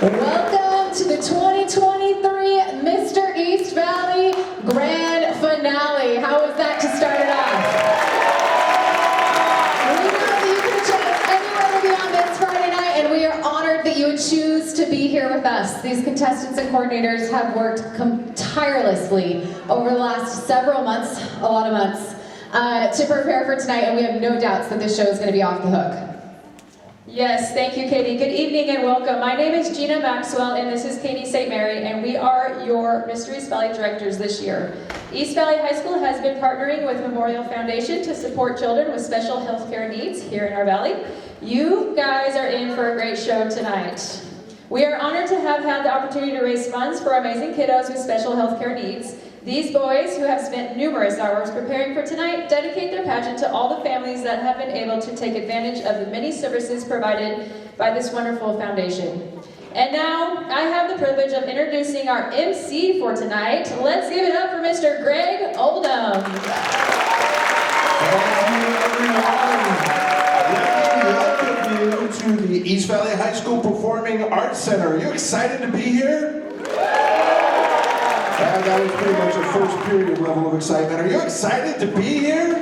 Welcome to the 2023 Mr. East Valley Grand Finale. How was that to start it off? We know that you can choose anywhere to be on this Friday night, and we are honored that you would choose to be here with us. These contestants and coordinators have worked tirelessly over the last several months, a lot of months, to prepare for tonight, and we have no doubts that this show is going to be off the hook. Yes, thank you, Katie. Good evening and welcome. My name is Gina Maxwell, and this is Katie St. Mary, and we are your Mr. East Valley directors this year. East Valley High School has been partnering with Memorial Foundation to support children with special health care needs here in our valley. You guys are in for a great show tonight. We are honored to have had the opportunity to raise funds for amazing kiddos with special health care needs. These boys, who have spent numerous hours preparing for tonight, dedicate their pageant to all the families that have been able to take advantage of the many services provided by this wonderful foundation. And now, I have the privilege of introducing our MC for tonight. Let's give it up for Mr. Greg Oldham. Welcome you to the East Valley High School Performing Arts Center. Are you excited to be here? That was pretty much a first period level of excitement. Are you excited to be here?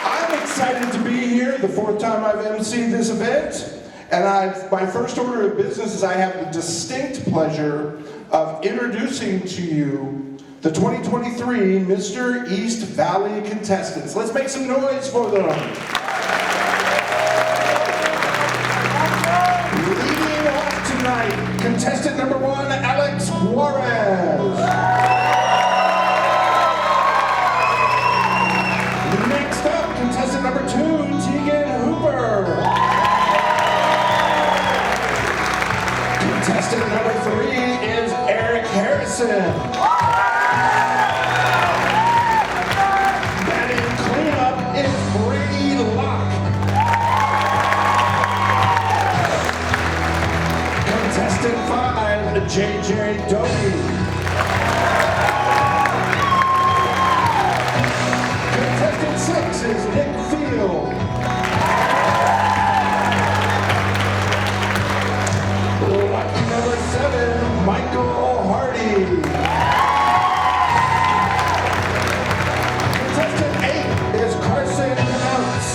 I'm excited to be here, the fourth time I've emceed this event. And my first order of business is I have the distinct pleasure of introducing to you the 2023 Mr. East Valley contestants. Let's make some noise for them. Leading off tonight, contestant number 1, Alex Juarez. Next up, contestant number 2, Tegan Hooper. Contestant number 3 is Eric Harrison. Batting cleanup is Brady Locke. Contestant 5, JJ Doty. Contestant 6 is Nick Field. Lucky number 7, Michael Hardy. Contestant 8 is Carson Counts.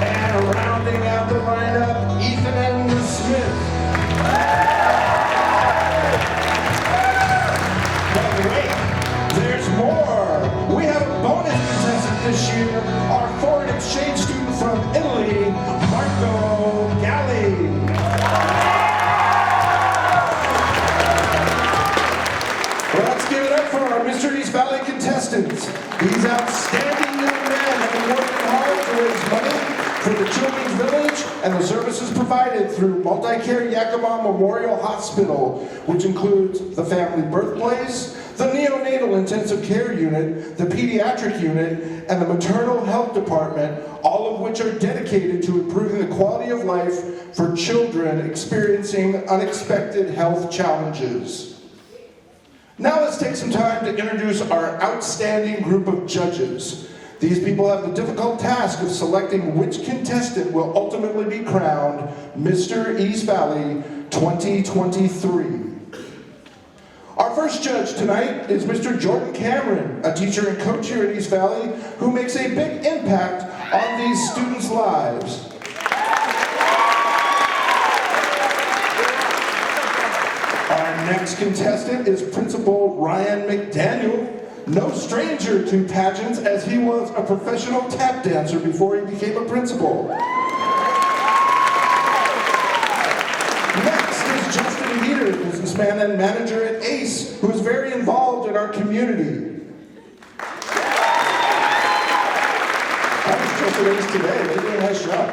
And rounding out the lineup, Ethan Smith. But wait, there's more. We have a bonus contestant this year, our foreign exchange student from Italy, Marco Galli. Well, let's give it up for our Mr. East Valley contestants. These outstanding young men have been working hard to raise money for the Children's Village and the services provided through Multicare Yakima Memorial Hospital, which includes the family birthplace, the neonatal intensive care unit, the pediatric unit, and the maternal health department, all of which are dedicated to improving the quality of life for children experiencing unexpected health challenges. Now let's take some time to introduce our outstanding group of judges. These people have the difficult task of selecting which contestant will ultimately be crowned Mr. East Valley 2023. Our first judge tonight is Mr. Jordan Cameron, a teacher and coach here at East Valley who makes a big impact on these students' lives. Our next contestant is Principal Ryan McDaniel, no stranger to pageants as he was a professional tap dancer before he became a principal. Next is Justin Heater, businessman and manager at ACE, who is very involved in our community. I was just at ACE today, they did a nice job.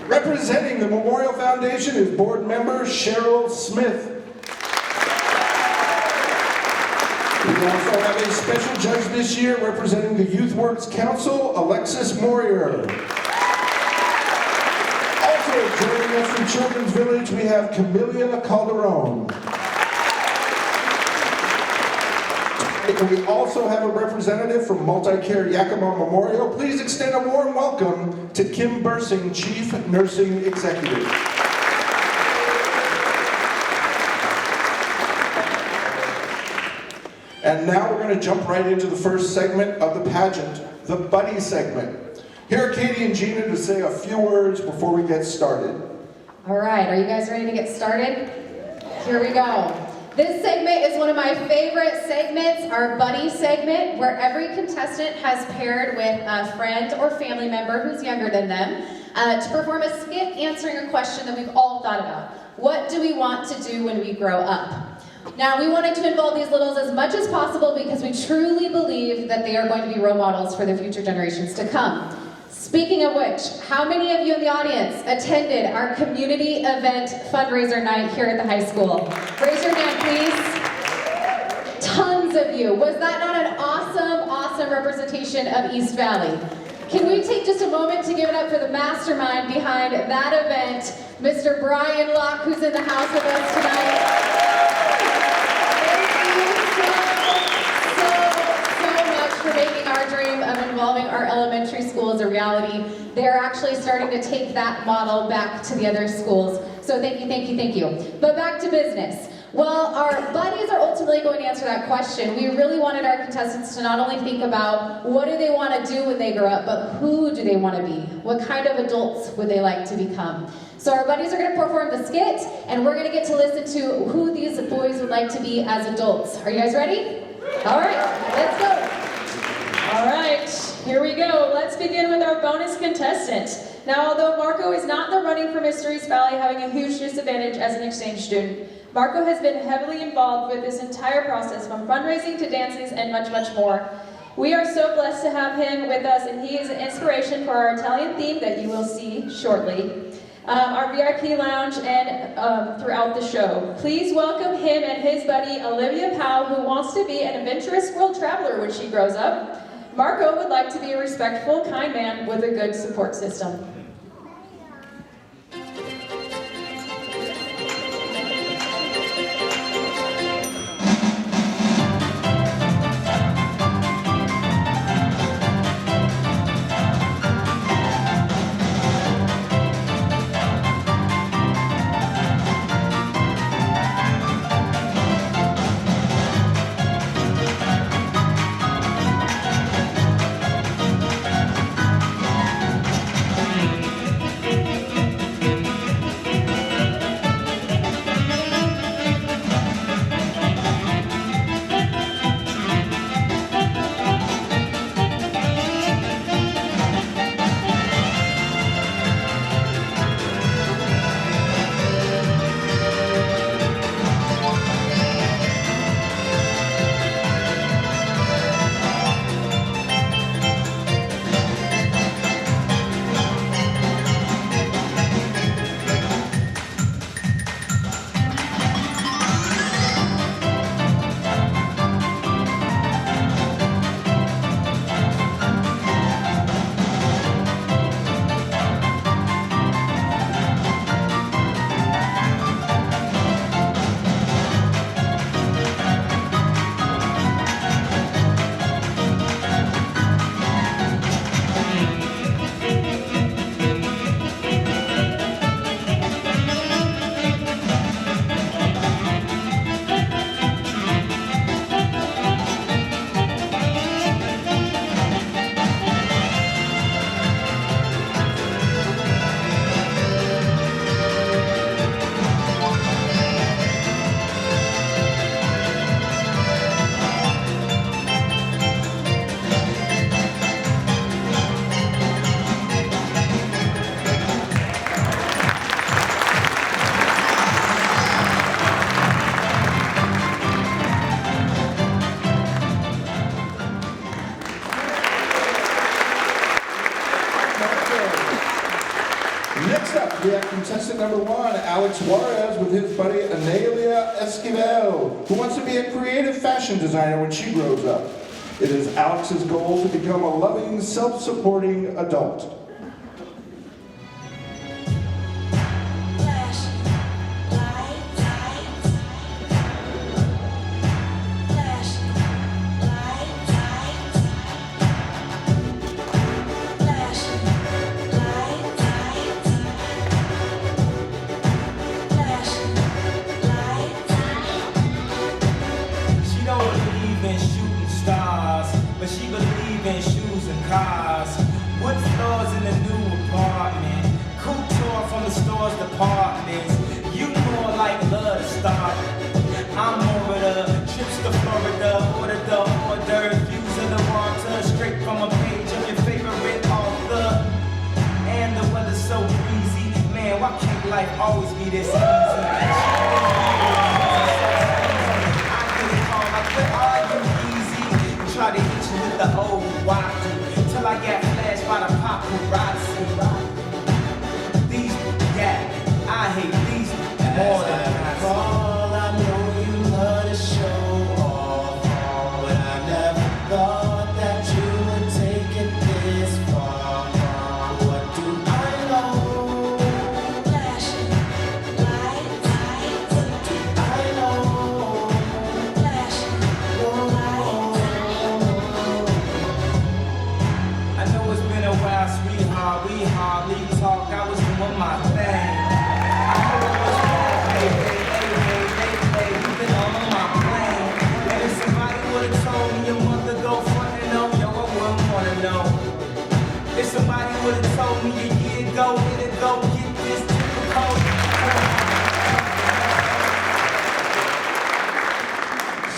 Representing the Memorial Foundation is board member Cheryl Smith. We also have a special judge this year representing the Youth Works Council, Alexis Moyer. Also joining us from Children's Village, we have Camelia Calderon. We also have a representative from Multicare Yakima Memorial. Please extend a warm welcome to Kim Bursing, Chief Nursing Executive. And now we're going to jump right into the first segment of the pageant, the Buddy segment. Here are Katie and Gina to say a few words before we get started. All right, are you guys ready to get started? Here we go. This segment is one of my favorite segments, our Buddy segment, where every contestant has paired with a friend or family member who's younger than them to perform a skit answering a question that we've all thought about. What do we want to do when we grow up? Now, we wanted to involve these littles as much as possible because we truly believe that they are going to be role models for the future generations to come. Speaking of which, how many of you in the audience attended our community event fundraiser night here at the high school? Raise your hand, please. Tons of you. Was that not an awesome, awesome representation of East Valley? Can we take just a moment to give it up for the mastermind behind that event, Mr. Brian Locke, who's in the house with us tonight? For making our dream of involving our elementary schools a reality. They're actually starting to take that model back to the other schools. So thank you, thank you, thank you. But back to business. Well, our buddies are ultimately going to answer that question. We really wanted our contestants to not only think about what do they want to do when they grow up, but who do they want to be? What kind of adults would they like to become? So our buddies are going to perform the skit, and we're going to get to listen to who these boys would like to be as adults. Are you guys ready? All right, let's go. All right, here we go. Let's begin with our bonus contestant. Now, although Marco is not in the running for Mr. East Valley, having a huge disadvantage as an exchange student, Marco has been heavily involved with this entire process, from fundraising to dances and much, much more. We are so blessed to have him with us, and he is an inspiration for our Italian theme that you will see shortly, our VIP lounge, and throughout the show. Please welcome him and his buddy Olivia Powell, who wants to be an adventurous world traveler when she grows up. Marco would like to be a respectful, kind man with a good support system. Next up, we have contestant number 1, Alex Juarez, with his buddy Analia Esquivel, who wants to be a creative fashion designer when she grows up. It is Alex's goal to become a loving, self-supporting adult. life always be this easy. I get a call like, where are you, easy? Try to hit you with the old why-do till I get flashed by the paparazzi. These, yeah, I hate these more than all I know you love to show off, but I never thought that you would take it this far. What do I know? Flashing lights. What do I know? Flashing lights. I know it's been a while, sweetheart, we hardly talk, I was doing my thing. I know it was wrong, hey, you've been all on my plane. And if somebody would've told me a month ago, frontin' no, yo, I wouldn't wanna know. If somebody would've told me a year ago, it'd go get this difficult.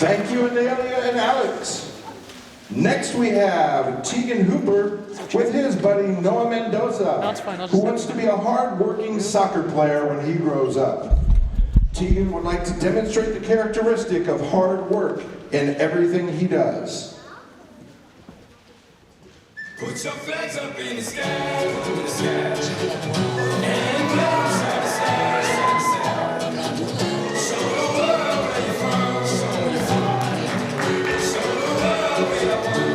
Thank you, Adalia and Alex. Next we have Tegan Hooper with his buddy Noah Mendoza, who wants to be a hard-working soccer player when he grows up. Tegan would like to demonstrate the characteristic of hard work in everything he does. Put your flags up in the sky, up in the sky, and blow side to side, side to side. Show the world where you're from, show where you're from. Show the world where you're from.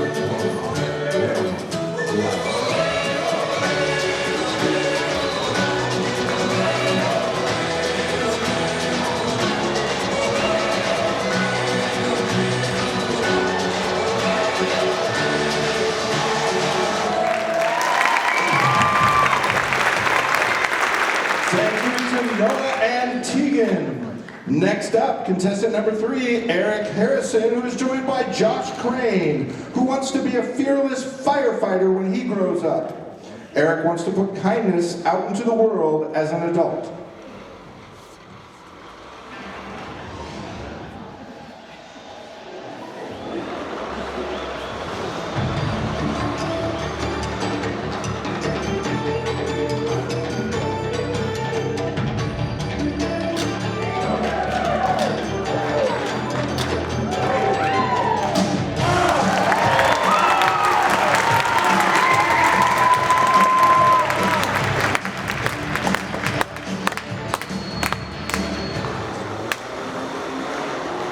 Thank you to Noah and Tegan. Next up, contestant number 3, Eric Harrison, who is joined by Josh Crane, who wants to be a fearless firefighter when he grows up. Eric wants to put kindness out into the world as an adult.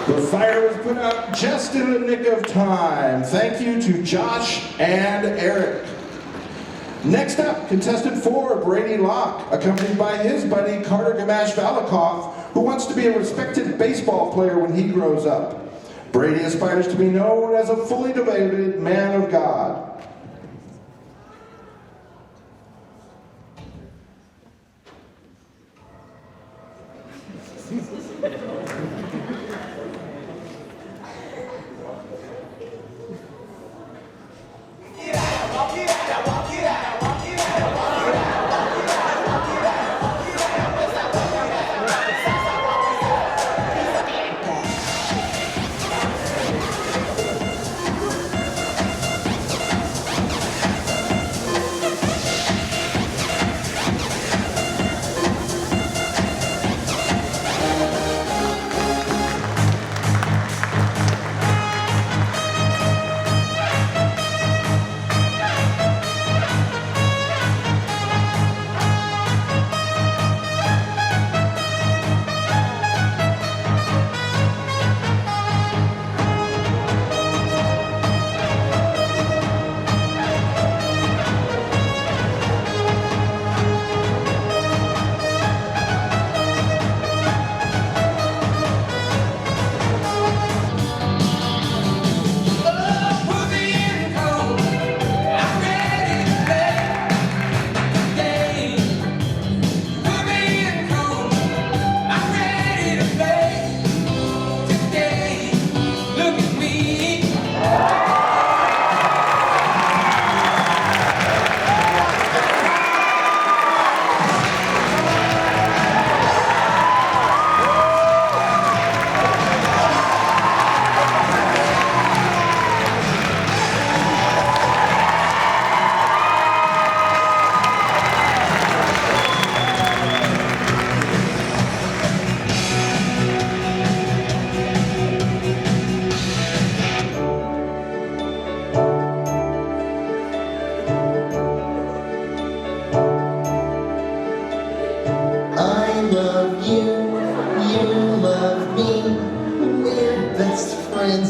The fire was put out just in the nick of time. Thank you to Josh and Eric. Next up, contestant 4, Brady Locke, accompanied by his buddy Carter Gamash Valikoff, who wants to be a respected baseball player when he grows up. Brady aspires to be known as a fully devoted man of God.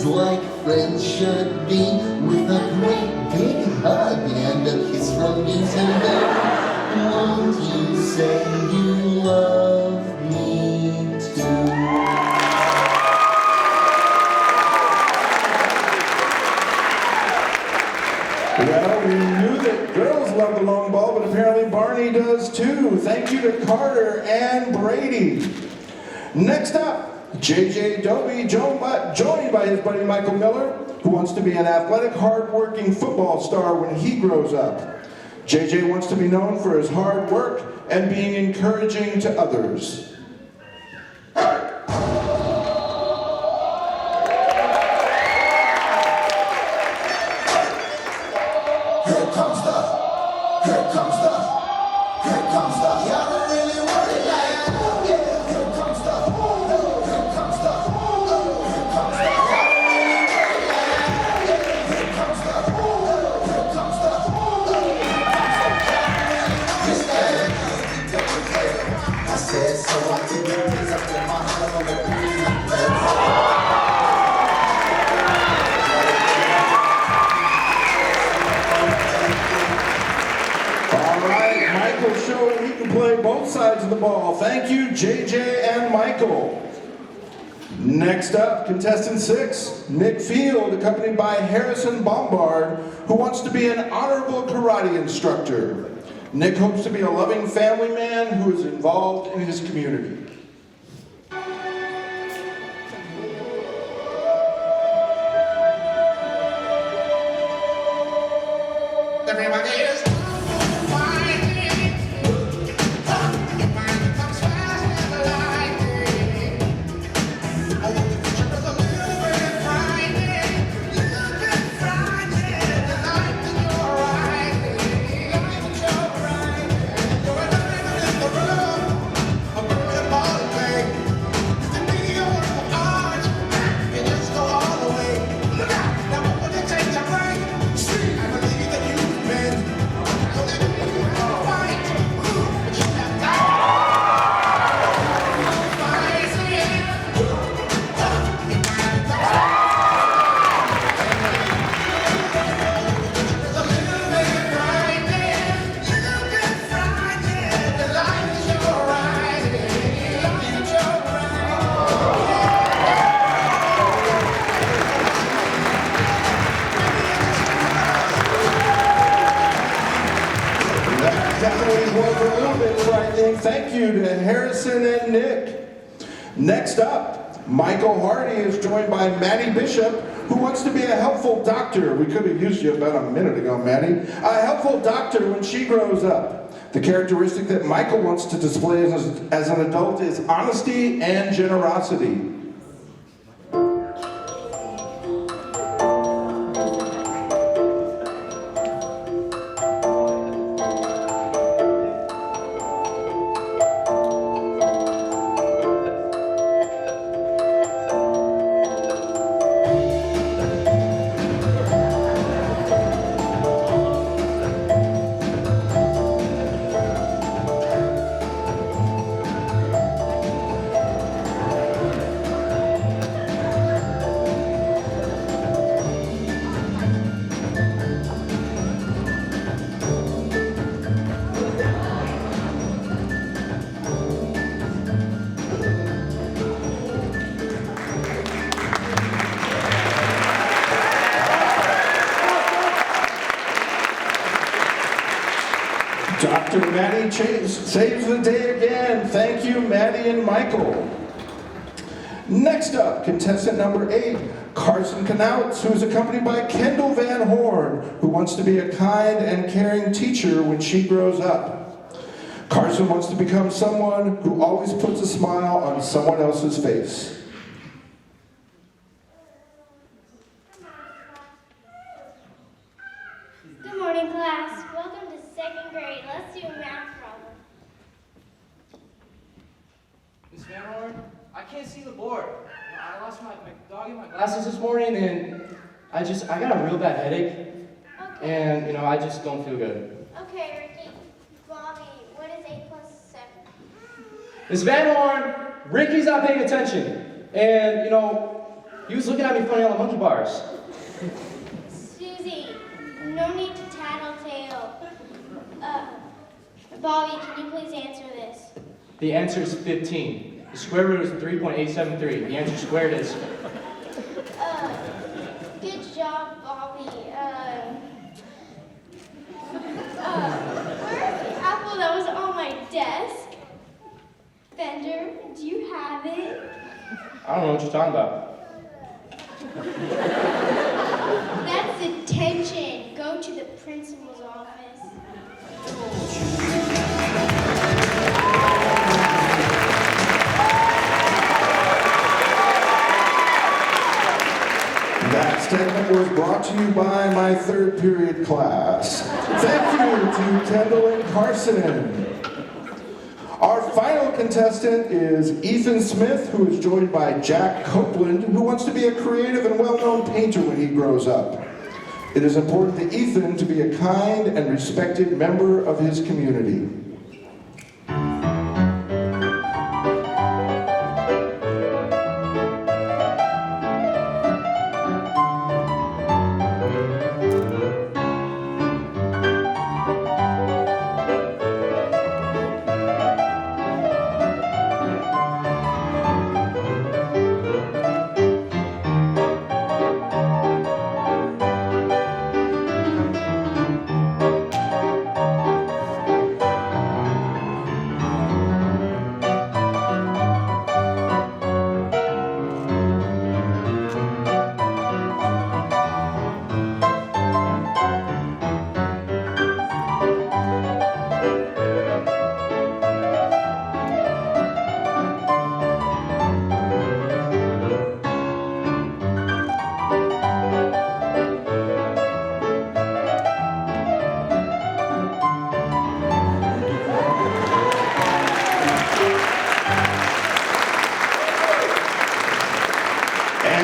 like friends should be, with a great big hug and a kiss from me to them. Won't you say you love me too? Well, we knew that girls love the long ball, but apparently Barney does too. Thank you to Carter and Brady. Next up, JJ Dobie, joined by his buddy Michael Miller, who wants to be an athletic, hard-working football star when he grows up. JJ wants to be known for his hard work and being encouraging to others. Sides of the ball. Thank you, JJ and Michael. Next up, contestant 6, Nick Field, accompanied by Harrison Bombard, who wants to be an honorable karate instructor. Nick hopes to be a loving family man who is involved in his community. Everybody is Thank you to Harrison and Nick. Next up, Michael Hardy is joined by Maddie Bishop, who wants to be a helpful doctor. We could have used you about a minute ago, Maddie. A helpful doctor when she grows up. The characteristic that Michael wants to display as an adult is honesty and generosity. Dr. Maddie saves the day again. Thank you, Maddie and Michael. Next up, contestant number 8, Carson Knauts, who is accompanied by Kendall Van Horn, who wants to be a kind and caring teacher when she grows up. Carson wants to become someone who always puts a smile on someone else's face. Good morning, class. Welcome to 2nd grade. Let's do a math problem. Miss Van Horn, I can't see the board. I lost my dog in my glasses this morning, and I got a real bad headache. Okay. And, I just don't feel good. Okay, Ricky. Bobby, what is 8 plus 7? Miss Van Horn, Ricky's not paying attention. And, He was looking at me funny on the monkey bars. Susie, no need to tattletale. Bobby, can you please answer this? The answer is 15. The square root is 3.873. The answer squared is... Good job, Bobby. Where's the apple that was on my desk? Bender, do you have it? I don't know what you're talking about. That's detention. Go to the principal's office. That statement was brought to you by my third period class. Thank you to Kendall and Carson. Our final contestant is Ethan Smith, who is joined by Jack Copeland, who wants to be a creative and well-known painter when he grows up. It is important to Ethan to be a kind and respected member of his community.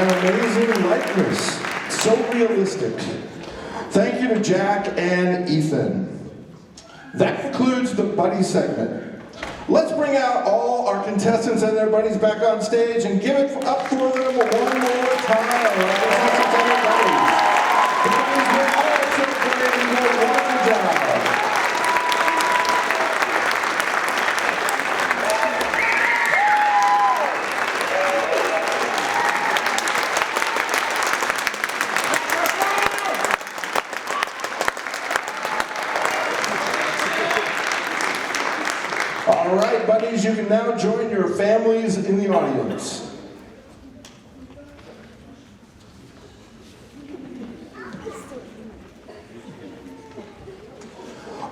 Amazing likeness. So realistic. Thank you to Jack and Ethan. That concludes the buddy segment. Let's bring out all our contestants and their buddies back on stage and give it up for them one more time. Our contestants and their buddies. The buddies were also doing a wonderful job. All right, buddies, you can now join your families in the audience.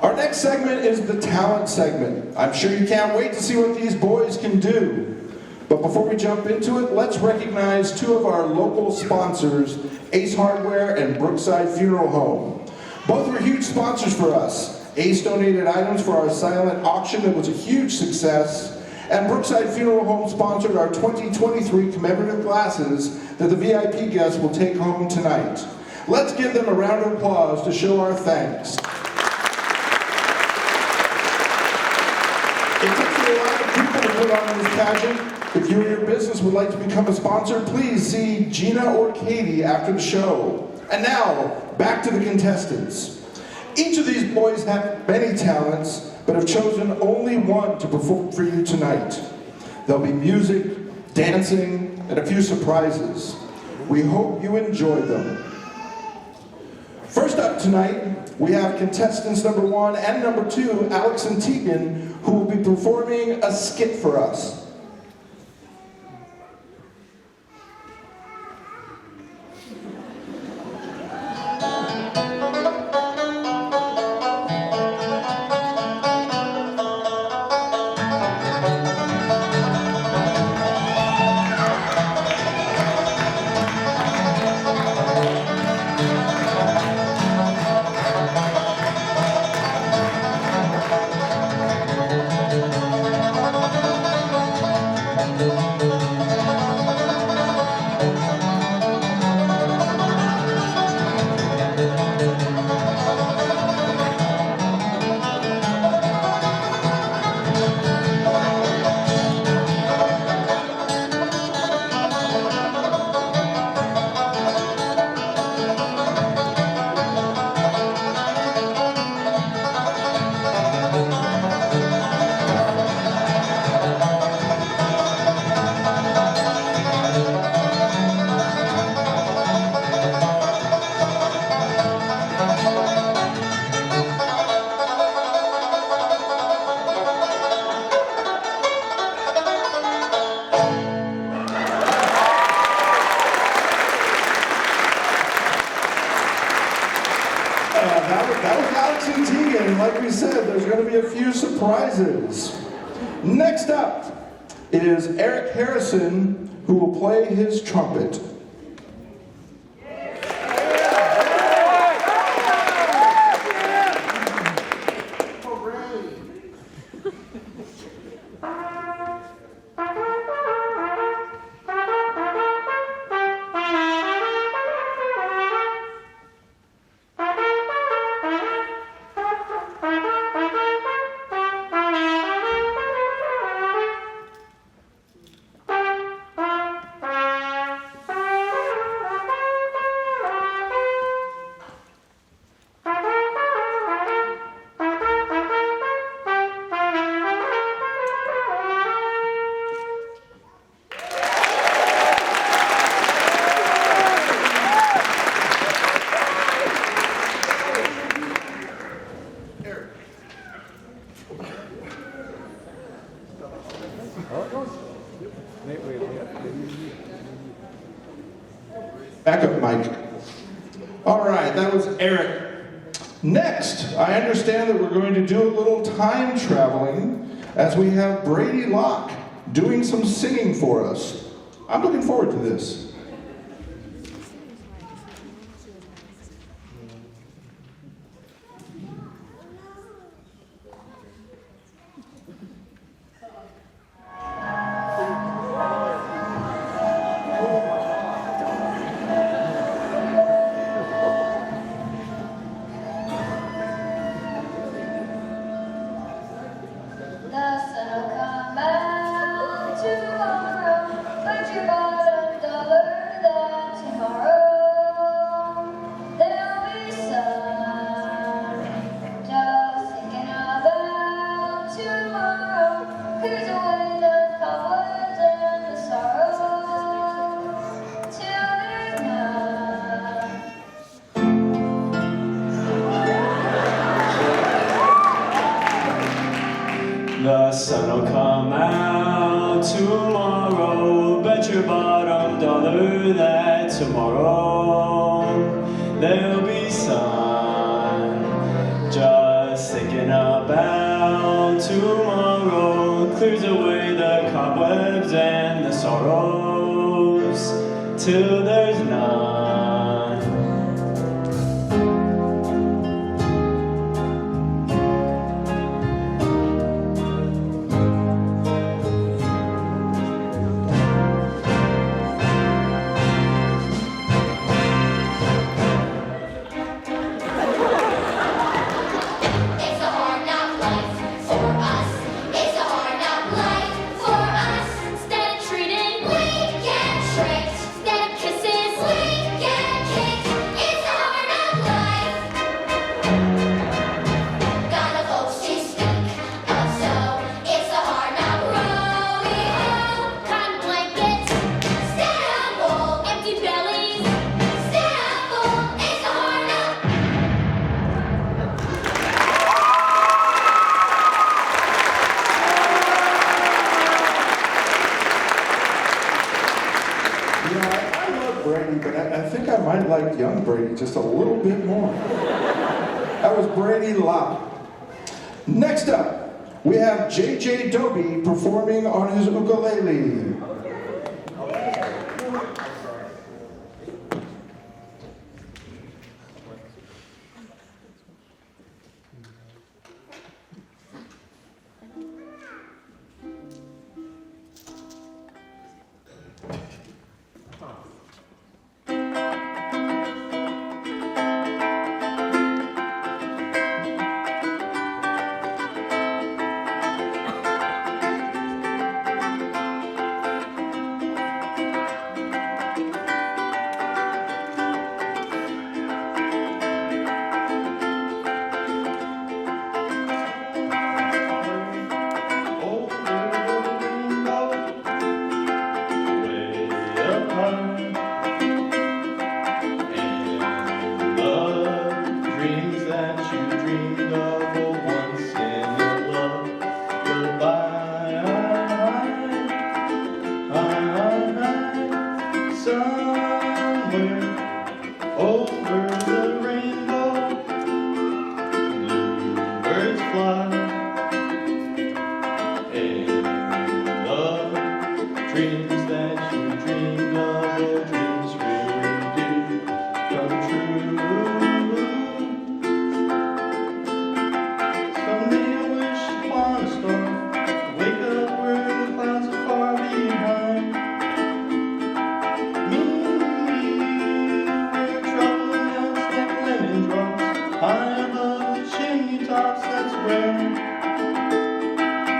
Our next segment is the talent segment. I'm sure you can't wait to see what these boys can do. But before we jump into it, let's recognize two of our local sponsors, Ace Hardware and Brookside Funeral Home. Both were huge sponsors for us. Ace donated items for our silent auction that was a huge success, and Brookside Funeral Home sponsored our 2023 commemorative glasses that the VIP guests will take home tonight. Let's give them a round of applause to show our thanks. It takes a lot of people to put on this pageant. If you or your business would like to become a sponsor, please see Gina or Katie after the show. And now, back to the contestants. Each of these boys have many talents, but have chosen only one to perform for you tonight. There'll be music, dancing, and a few surprises. We hope you enjoy them. First up tonight, we have contestants number 1 and number 2, Alex and Tegan, who will be performing a skit for us. there's going to be a few surprises. Next up is Eric Harrison, who will play his trumpet. Backup mic. All right, that was Eric. Next, I understand that we're going to do a little time traveling as we have Brady Locke doing some singing for us. I'm looking forward to this. The sun will come out tomorrow. Bet your bottom dollar that tomorrow there'll be sun. Just thinking about tomorrow clears away the cobwebs and the sorrows till there's none. But I think I might like young Brady just a little bit more. That was Brady Locke. Next up, we have J.J. Dobie performing on his ukulele. dreams that you dreamed of, your dreams really do come true. Someday I wish upon a star, wake up where the clouds are far behind. Me, where trouble melts like lemon drops, high above the chimney tops, that's where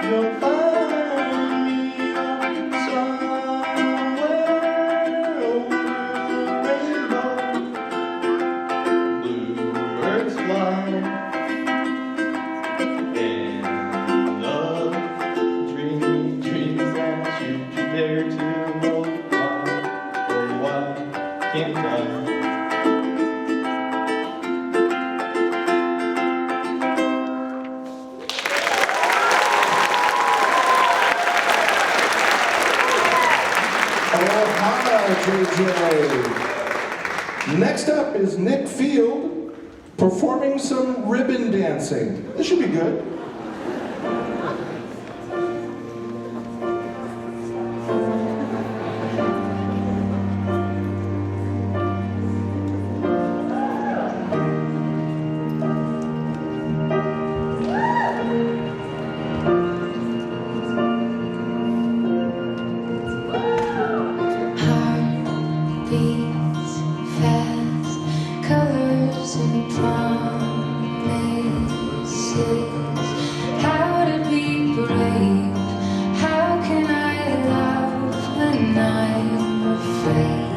you'll find me somewhere over the rainbow. Bluebirds fly and love, dreamy dreams that you dare to know. Why can't I? JJ. Next up is Nick Field performing some ribbon dancing. This should be good. Beats fast, colors and promises. How to be brave? How can I love when I'm afraid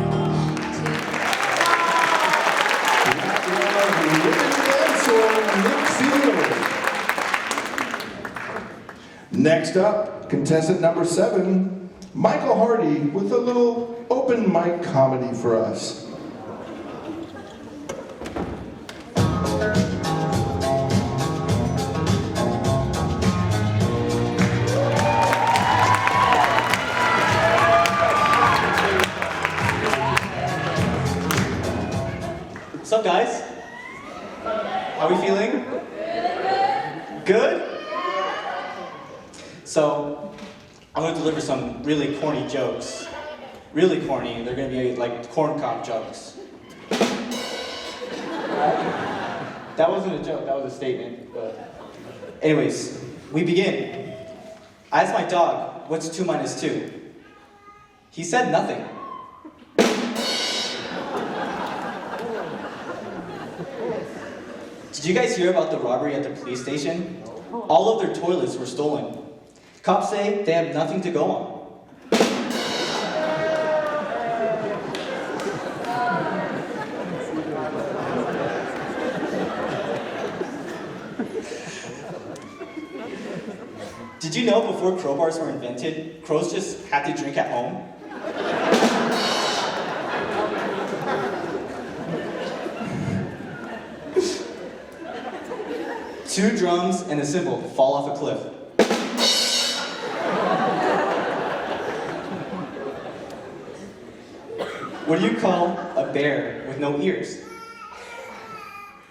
to? Next up, contestant number 7, Michael Hardy with a little open mic comedy for us. What's up, guys? How are we feeling? Good? So, I'm going to deliver some really corny jokes. Really corny. They're going to be like corn cob jokes. That wasn't a joke, that was a statement. But anyways, we begin. I asked my dog, what's 2 minus 2? He said nothing. Did you guys hear about the robbery at the police station? All of their toilets were stolen. Cops say they have nothing to go on. Did you know before crowbars were invented, crows just had to drink at home? Two drums and a cymbal fall off a cliff. What do you call a bear with no ears?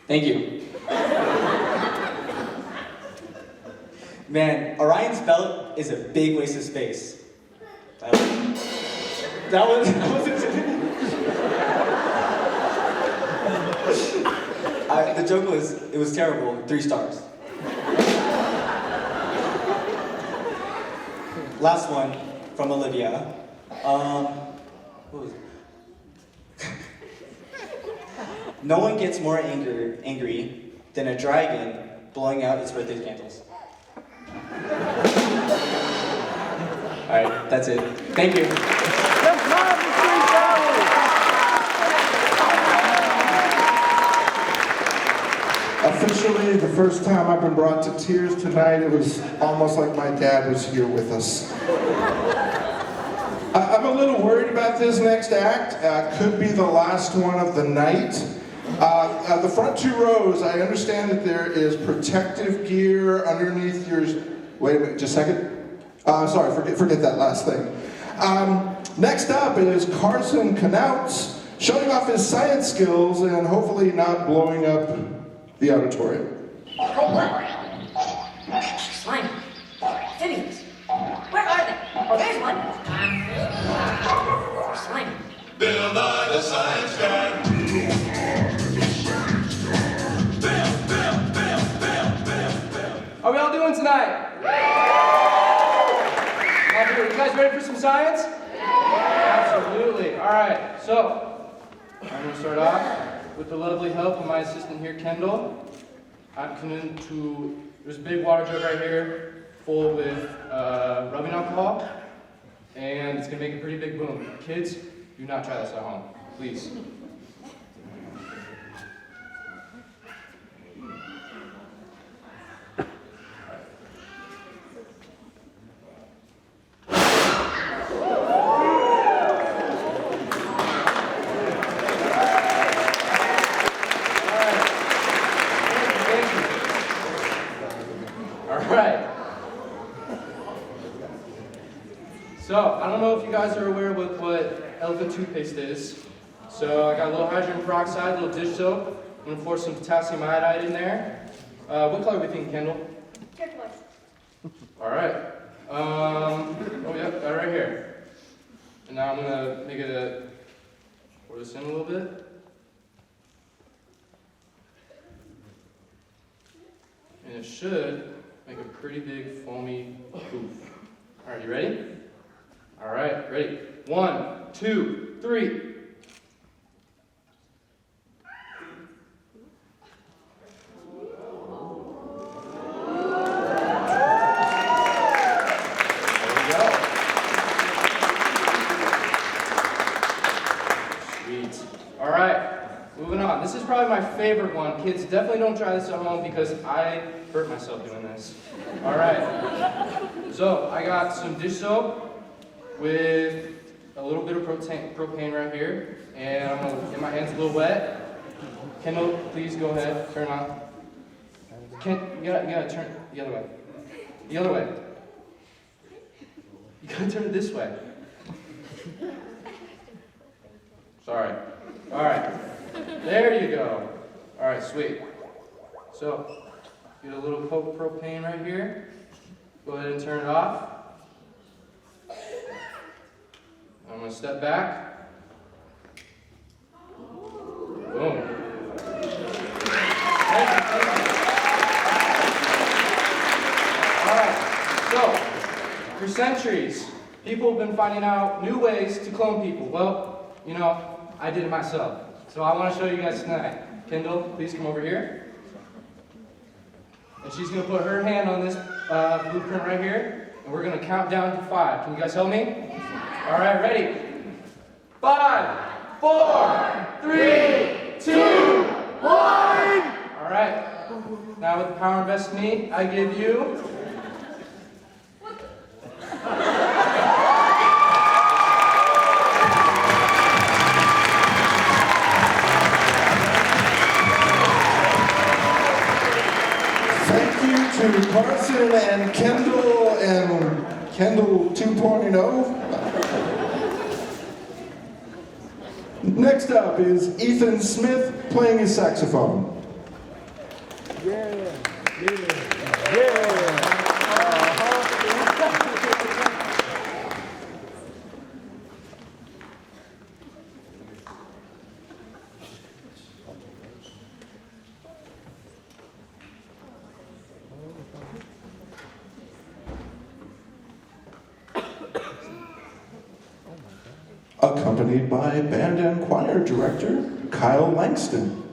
Thank you. Man, Orion's belt is a big waste of space. That wasn't the joke was, it was terrible, 3 stars. Last one from Olivia. What was it? No one gets more angry than a dragon blowing out its birthday candles. Alright, that's it. Thank you. Officially, the first time I've been brought to tears tonight, it was almost like my dad was here with us. I'm a little worried about this next act. Could be the last one of the night. The front 2 rows, I understand that there is protective gear underneath your... Wait a minute, just a second. Sorry, forget that last thing. Next up is Carson Knauts, showing off his science skills and hopefully not blowing up the auditorium. Slime. Amphibians. Where are they? Oh, there's one. You guys ready for some science? Absolutely. All right, so I'm going to start off with the lovely help of my assistant here, Kendall. I'm going to, there's a big water jug right here full with rubbing alcohol, and it's going to make a pretty big boom. Kids, do not try this at home, please. So, I don't know if you guys are aware of what elephant toothpaste is. So, I got a little hydrogen peroxide, a little dish soap. I'm going to pour some potassium iodide in there. What color are we thinking, Kendall? Turquoise. All right. Oh, yeah, got it right here. And now I'm going to make it pour this in a little bit. And it should make a pretty big foamy poof. All right, you ready? All right, ready? 1, 2, 3. There we go. Sweet. All right, moving on. This is probably my favorite one. Kids, definitely don't try this at home because I hurt myself doing this. All right. So, I got some dish soap with a little bit of propane right here, and I'm gonna get my hands a little wet. Kendall, please go ahead, turn on. You gotta turn the other way. The other way. You gotta turn it this way. Sorry. All right. There you go. All right, sweet. So, get a little propane right here. Go ahead and turn it off. I'm going to step back. Boom. Alright, so, for centuries, people have been finding out new ways to clone people. Well, you know, I did it myself. So I want to show you guys tonight. Kendall, please come over here. And she's going to put her hand on this blueprint right here, and we're going to count down to 5. Can you guys help me? All right, ready? 5, 4, 3, 2, 1. All right. Now with the power invested in me, I give you. Thank you to Carson and Kendall 2.0. Next up is Ethan Smith playing his saxophone. Accompanied by band and choir director Kyle Langston.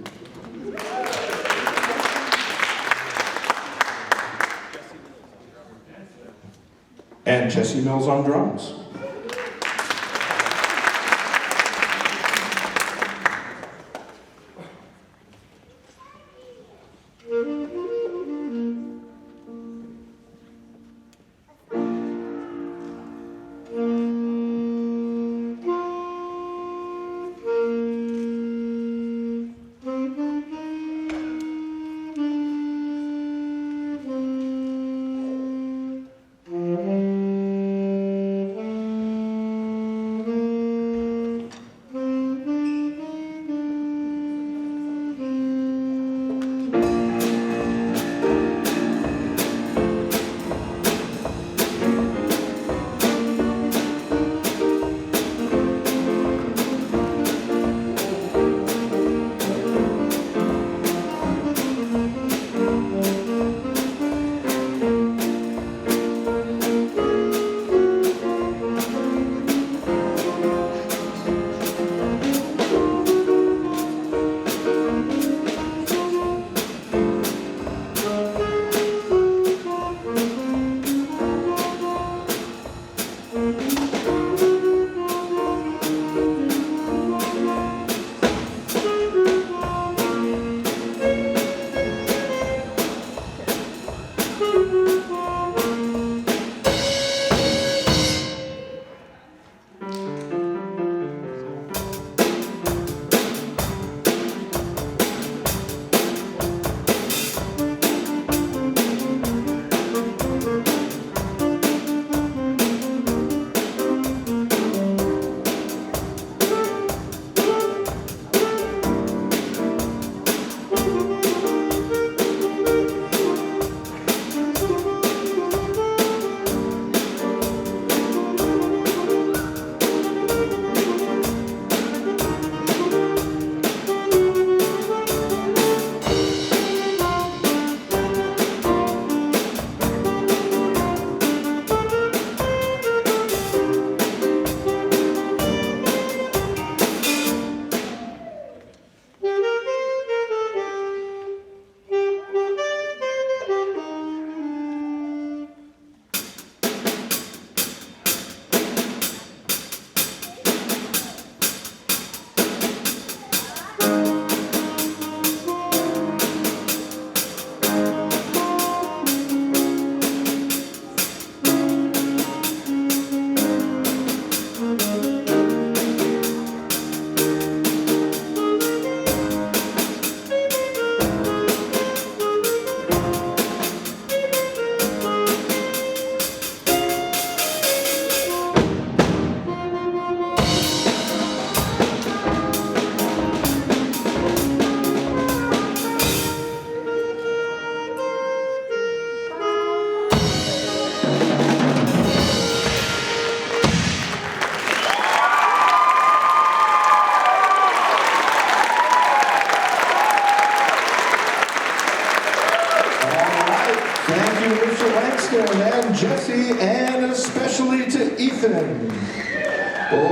And Jesse Mills on drums. and Jesse, and especially to Ethan.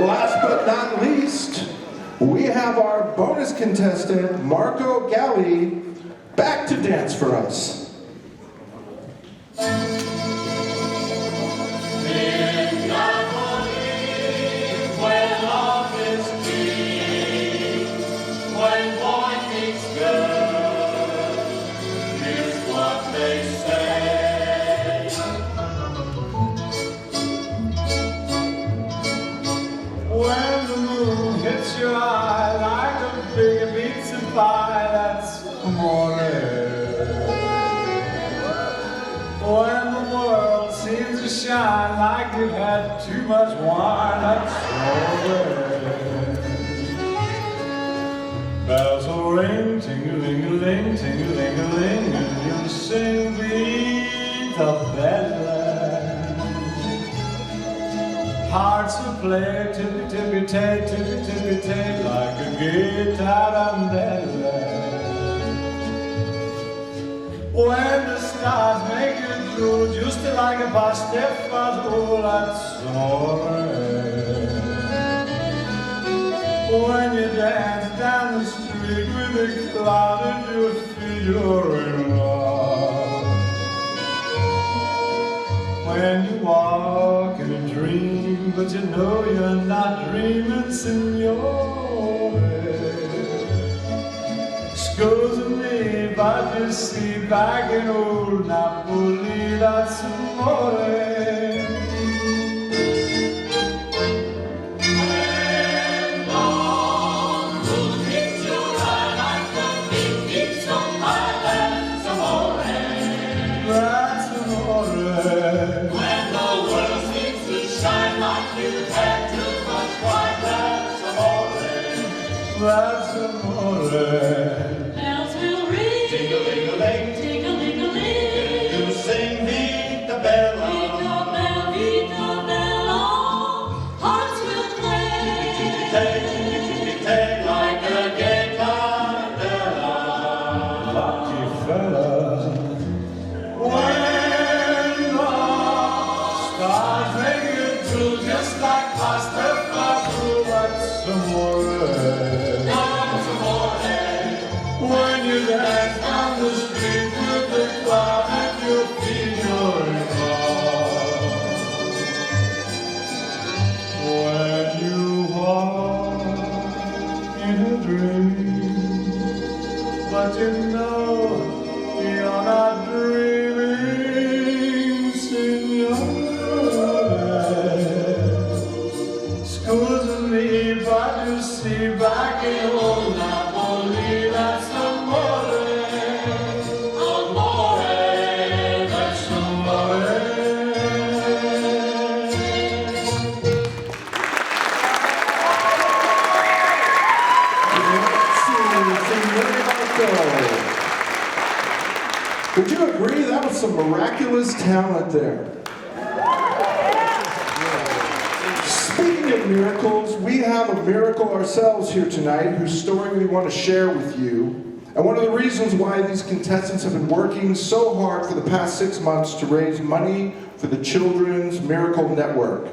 Last but not least, we have our bonus contestant, Marco Galli, back to dance for us. When the moon hits your eye like a big pizza pie, that's amore. When the world seems to shine like you've had too much wine, that's amore. Bells will ring, ting-a-ling-a-ling, ting-a-ling-a-ling, and you'll sing Vita Bella. Hearts will play tippy-tippy-tay, tippy-tippy-tay, like a guitar-andella. When the stars make you drool, just like a pastifazool, that's amore. When you dance down the street with a cloud in your feet, you're in love. When you walk in a dream, but you know you're not dreaming, signore. Scusa me, but you see back in old Napoli, that's amore. That's amore. Bells will ring, Ting-a-ling-a-ling, ting-a-ling-a-ling. you sing Vita Bella. Vita bella, vita bella. Hearts will play, Tippy-tay, tippy-tippy-tay, like a gay candela. Lucky fella. When the stars make you drool, just like pasta fazool, that's amore. When you dance down the street with the cloud at your feet, you're in love. When you walk in a dream, but you know you're not dreaming, signore. Scusa me, but you see back in old Napoli, that's amore. Amore, that's amore. Would you agree that was some miraculous talent there? Speaking of miracles, we have a miracle ourselves here tonight whose story we want to share with you. And one of the reasons why these contestants have been working so hard for the past 6 months to raise money for the Children's Miracle Network.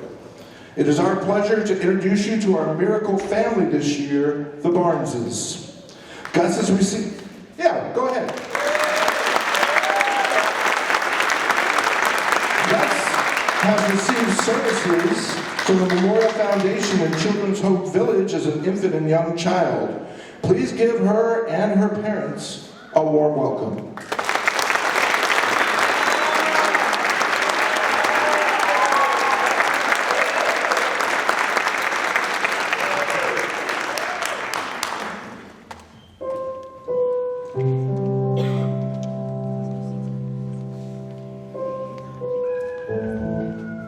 It is our pleasure to introduce you to our miracle family this year, the Barneses. Gus has received... Yeah, go ahead. Gus has received services from the Memorial Foundation and Children's Hope Village as an infant and young child. Please give her and her parents a warm welcome.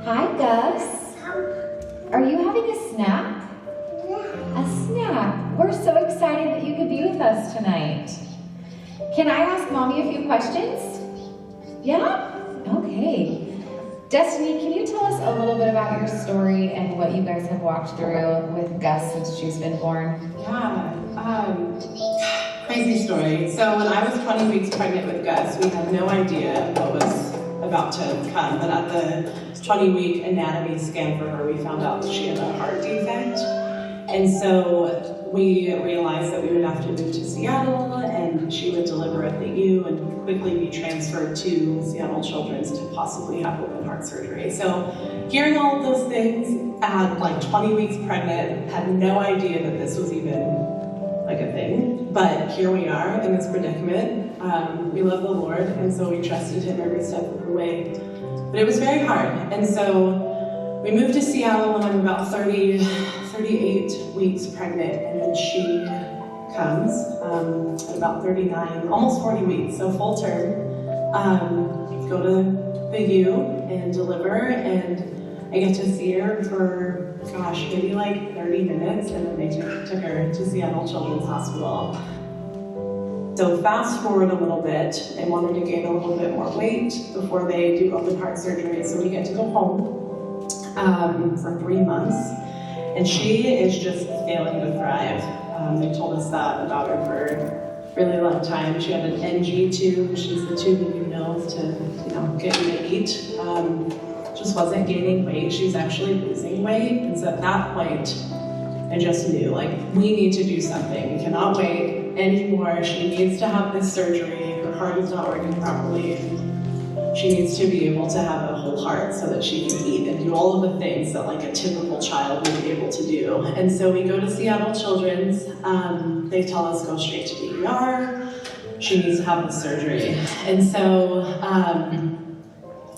Hi, Gus. Are you having a snack? A snack. We're so excited that you could be with us tonight. Can I ask Mommy a few questions? Yeah? Okay. Destiny, can you tell us a little bit about your story and what you guys have walked through with Gus since she's been born? Yeah, crazy story. So when I was 20 weeks pregnant with Gus, we had no idea what was about to come, but at the 20-week anatomy scan for her, we found out that she had a heart defect. And so we realized that we would have to move to Seattle, and she would deliver at the U and quickly be transferred to Seattle Children's to possibly have open heart surgery. So hearing all of those things at like 20 weeks pregnant, had no idea that this was even like a thing, but here we are in this predicament. We love the Lord, and so we trusted Him every step of the way. But it was very hard, and so we moved to Seattle when I'm about 38 weeks pregnant, and then she comes at about 39, almost 40 weeks, so full term. Go to the U and deliver, and I get to see her for, gosh, maybe like 30 minutes, and then they took her to Seattle Children's Hospital. So fast forward a little bit, they wanted to gain a little bit more weight before they do open heart surgery, so we get to go home for 3 months, and she is just failing to thrive. They told us that about her for a really long time. She had an NG tube, which is the tube in your nose to, get you to eat. Just wasn't gaining weight, she was actually losing weight, and so at that point, I just knew, like, we need to do something. We cannot wait anymore. She needs to have this surgery. Her heart is not working properly. She needs to be able to have a whole heart so that she can eat and do all of the things that like a typical child would be able to do. And so we go to Seattle Children's. They tell us go straight to the ER. She needs to have the surgery. And so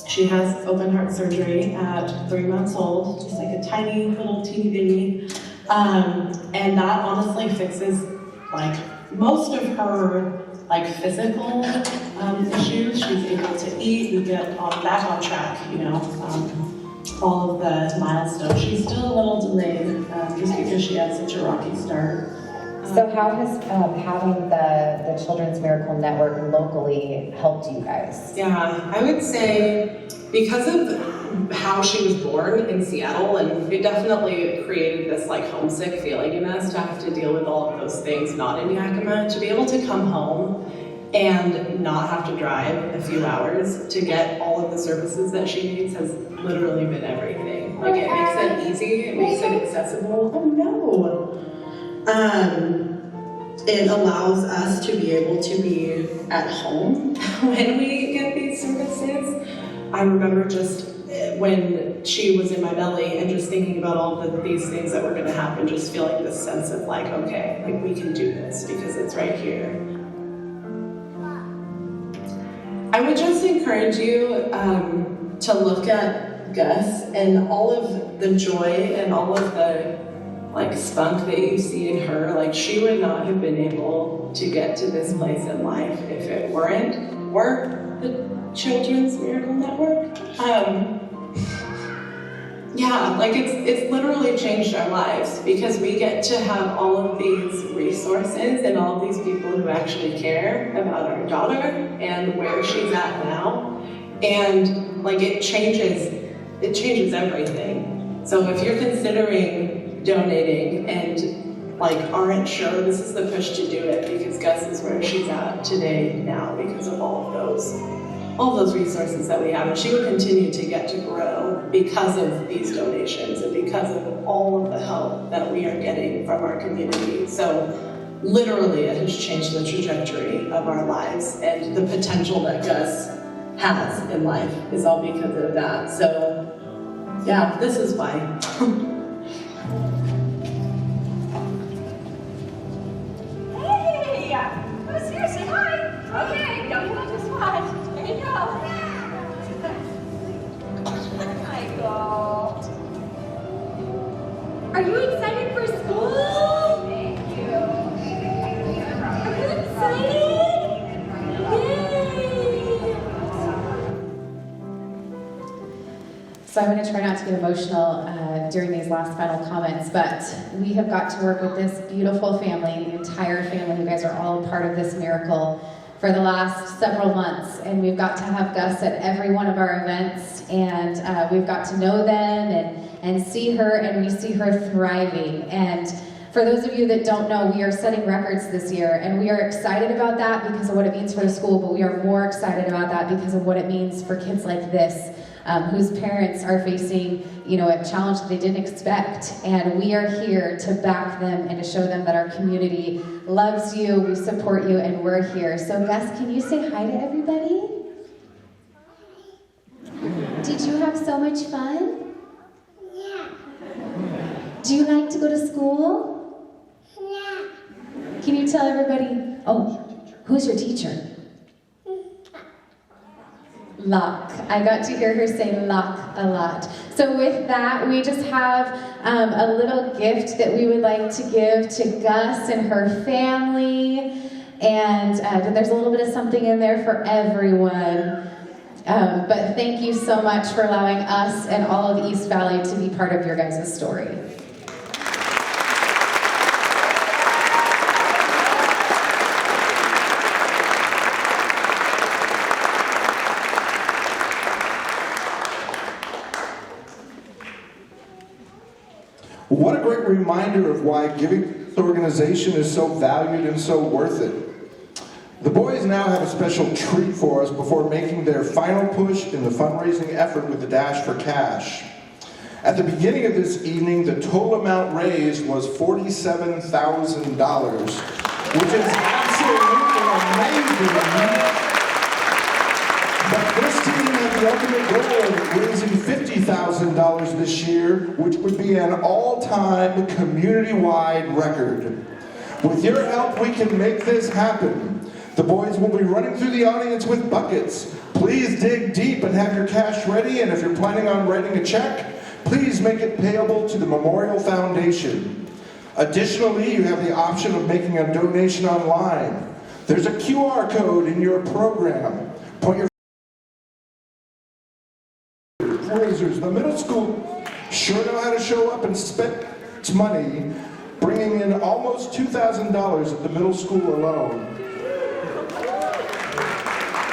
she has open heart surgery at 3 months old, just like a tiny little teeny baby. And that honestly fixes like most of her like physical issues. She's able to eat. We get back on track, all of the milestones. She's still a little delayed just because she had such a rocky start. So how has having the Children's Miracle Network locally helped you guys? Yeah, I would say because of how she was born in Seattle, and it definitely created this like homesick feeling in us to have to deal with all of those things not in Yakima, to be able to come home and not have to drive a few hours to get all of the services that she needs has literally been everything. Like it makes it easy, it makes it accessible. Oh no! It allows us to be able to be at home when we get these services. I remember just when she was in my belly and just thinking about all of these things that were going to happen, just feeling this sense of like, okay, like we can do this because it's right here. I would just encourage you to look at Gus and all of the joy and all of the like spunk that you see in her. Like she would not have been able to get to this place in life if it weren't the Children's Miracle Network. Yeah, like it's literally changed our lives because we get to have all of these resources and all of these people who actually care about our daughter and where she's at now. And like it changes everything. So if you're considering donating and like aren't sure, this is the push to do it because Gus is where she's at today now because of all of those resources that we have, and she would continue to get to grow because of these donations and because of all of the help that we are getting from our community. So literally it has changed the trajectory of our lives, and the potential that Gus has in life is all because of that. So yeah, this is why. Who's here? Say hi. Okay, don't you want to watch? There you go. Michael. Are you excited for school? Thank you. Are you excited? Yay! So I'm going to try not to get emotional during these last final comments, but we have got to work with this beautiful family, the entire family. You guys are all a part of this miracle for the last several months, and we've got to have Gus at every one of our events, and we've got to know them and see her, and we see her thriving. And For those of you that don't know, we are setting records this year, and we are excited about that because of what it means for the school, but we are more excited about that because of what it means for kids like this, whose parents are facing, a challenge that they didn't expect. And we are here to back them and to show them that our community loves you, we support you, and we're here. So Gus, can you say hi to everybody? Did you have so much fun? Yeah. Do you like to go to school? Yeah. Can you tell everybody, who's your teacher? Luck. I got to hear her say luck a lot. So with that, we just have a little gift that we would like to give to Gus and her family. And there's a little bit of something in there for everyone. But thank you so much for allowing us and all of East Valley to be part of your guys' story. What a great reminder of why giving to this organization is so valued and so worth it. The boys now have a special treat for us before making their final push in the fundraising effort with the Dash for Cash. At the beginning of this evening, the total amount raised was $47,000, which is absolutely amazing. But this team has the ultimate goal of raising $50,000 this year, which would be an all-time community-wide record. With your help, we can make this happen. The boys will be running through the audience with buckets. Please dig deep and have your cash ready, and if you're planning on writing a check, please make it payable to the Memorial Foundation. Additionally, you have the option of making a donation online. There's a QR code in your program. Point your fundraisers. The middle school sure know how to show up and spend its money, bringing in almost $2,000 at the middle school alone.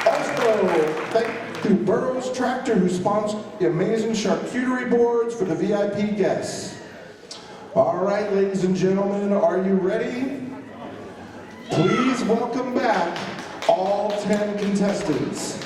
Also, thank you to Burroughs Tractor, who sponsored the amazing charcuterie boards for the VIP guests. All right, ladies and gentlemen, are you ready? Please welcome back all 10 contestants.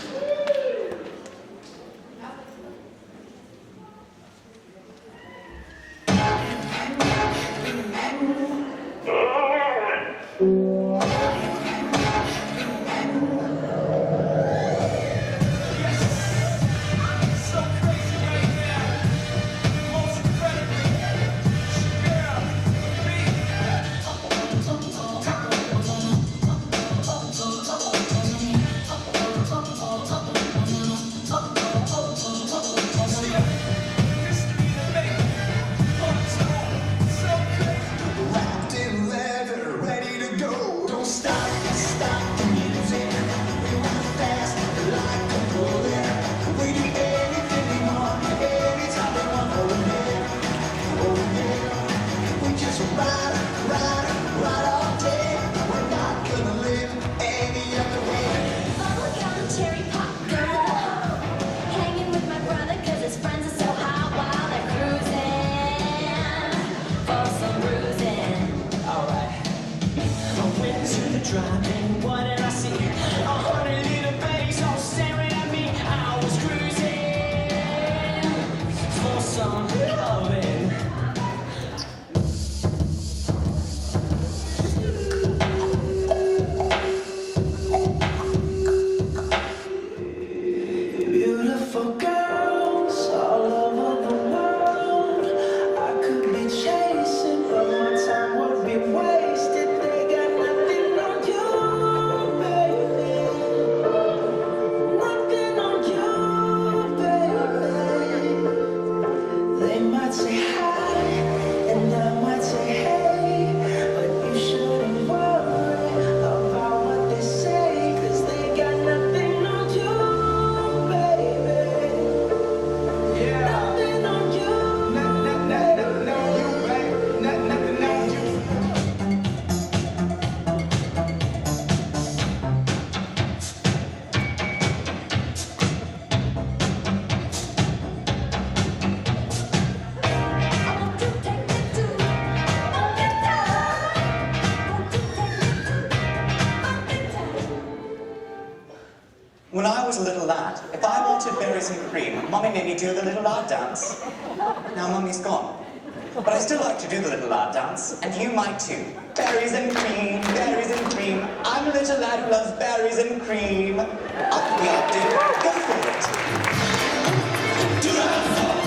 was a little lad, if I wanted berries and cream, Mummy made me do the little lad dance. Now Mummy's gone. But I still like to do the little lad dance, and you might too. Berries and cream, berries and cream. I'm a little lad who loves berries and cream. Up we all do. Go for it. Do that song.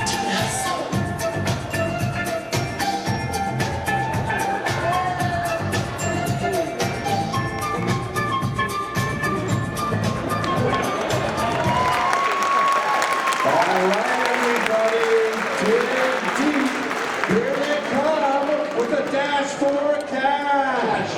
Do that song. All right, everybody, dig deep. Here they come with a dash for cash.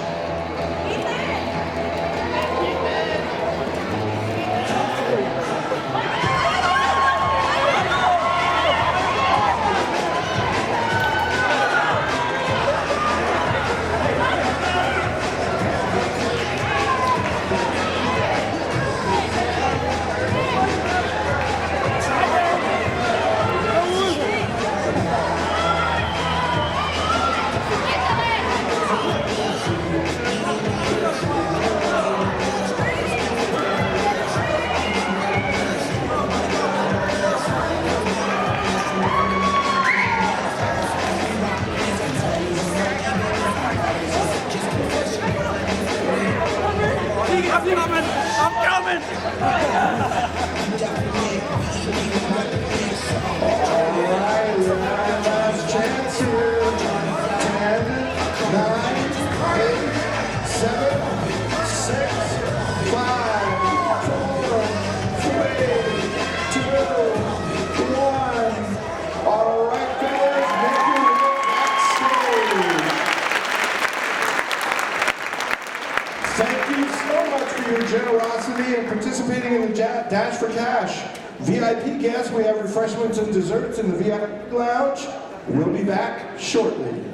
I'm coming! All right, we have last chance here. 10, 9, 8, 7, 6, 5, 4, 3, 2, 1. All right, fellas, make your way backstage. Thank you so much for your generosity and participating in the Dash for Cash. VIP guests, we have refreshments and desserts in the VIP lounge. We'll be back shortly.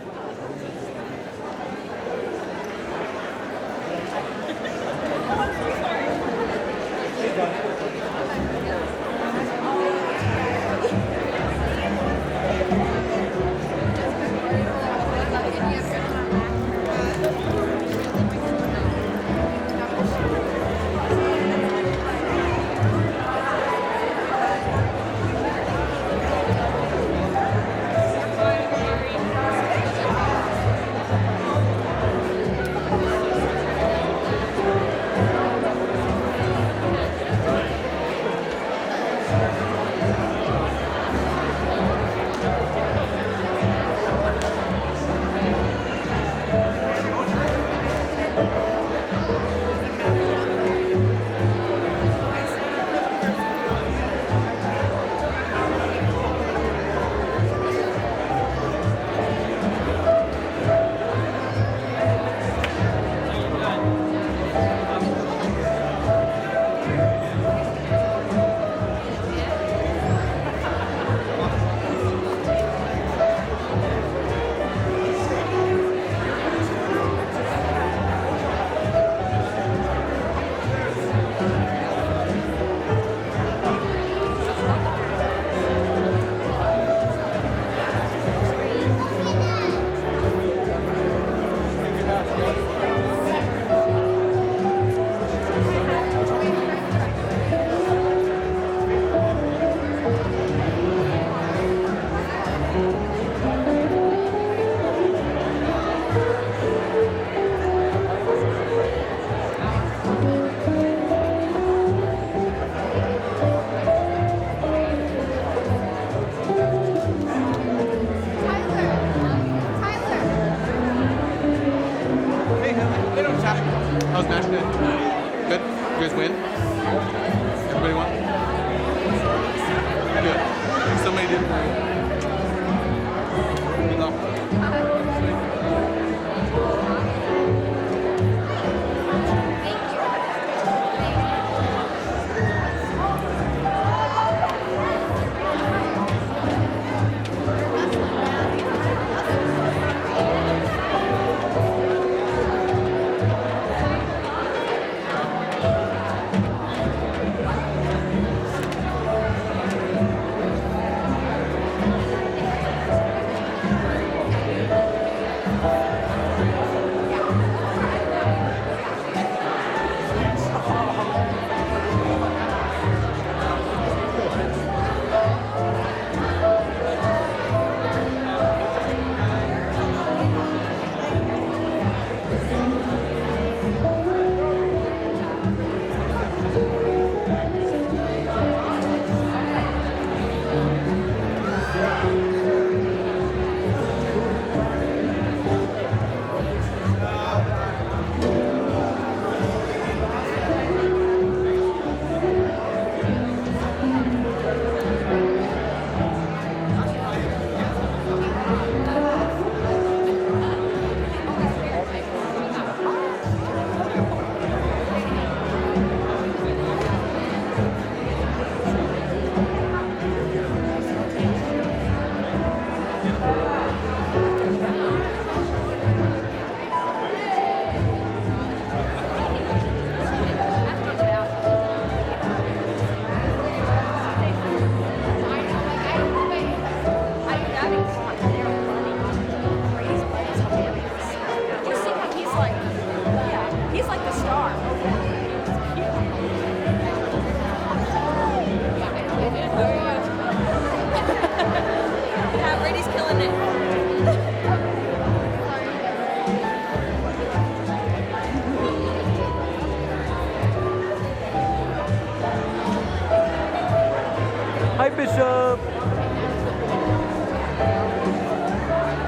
Bishop.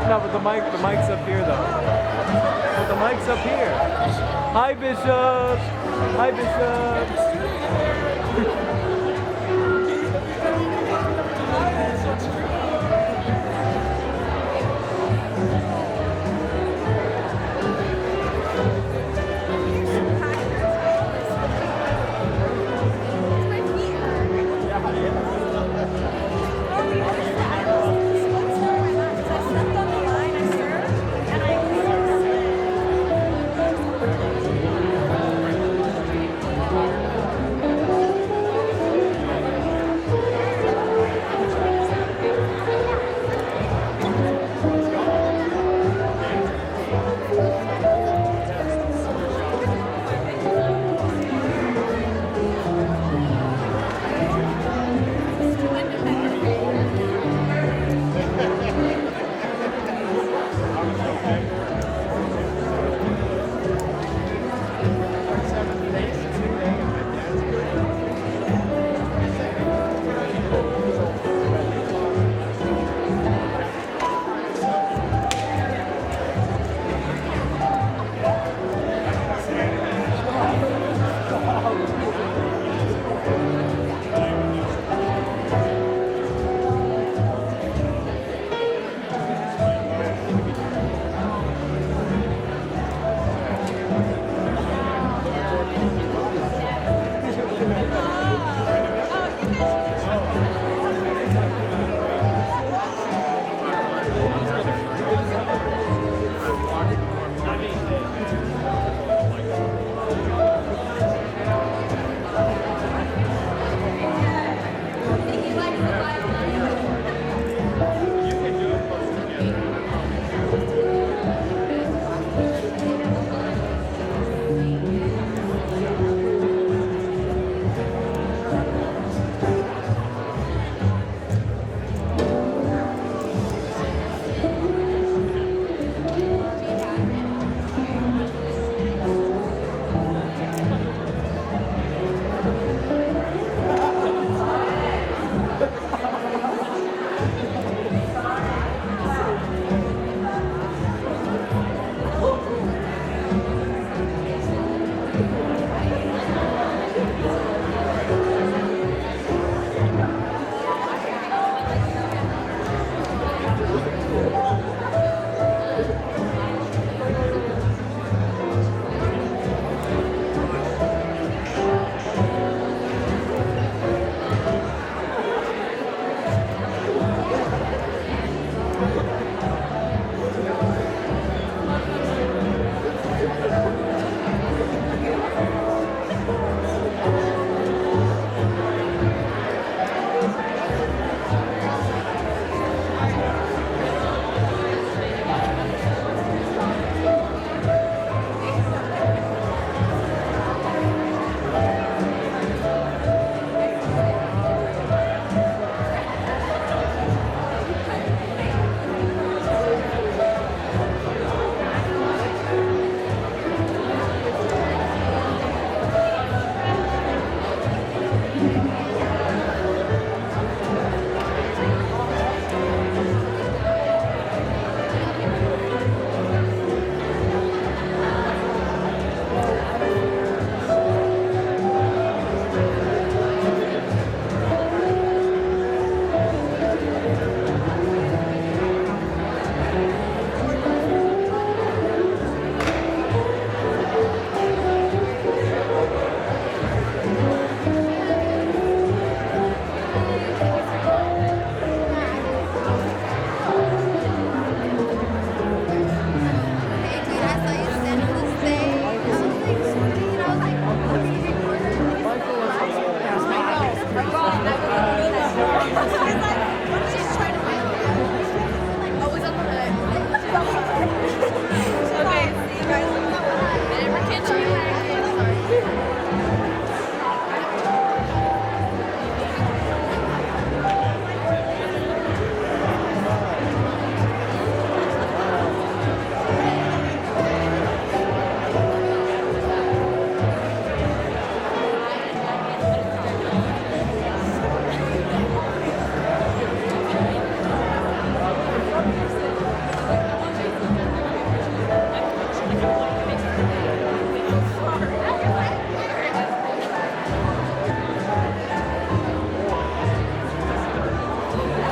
No, but the mic's up here though. But the mic's up here. Hi, Bishop. Hi, Bishop.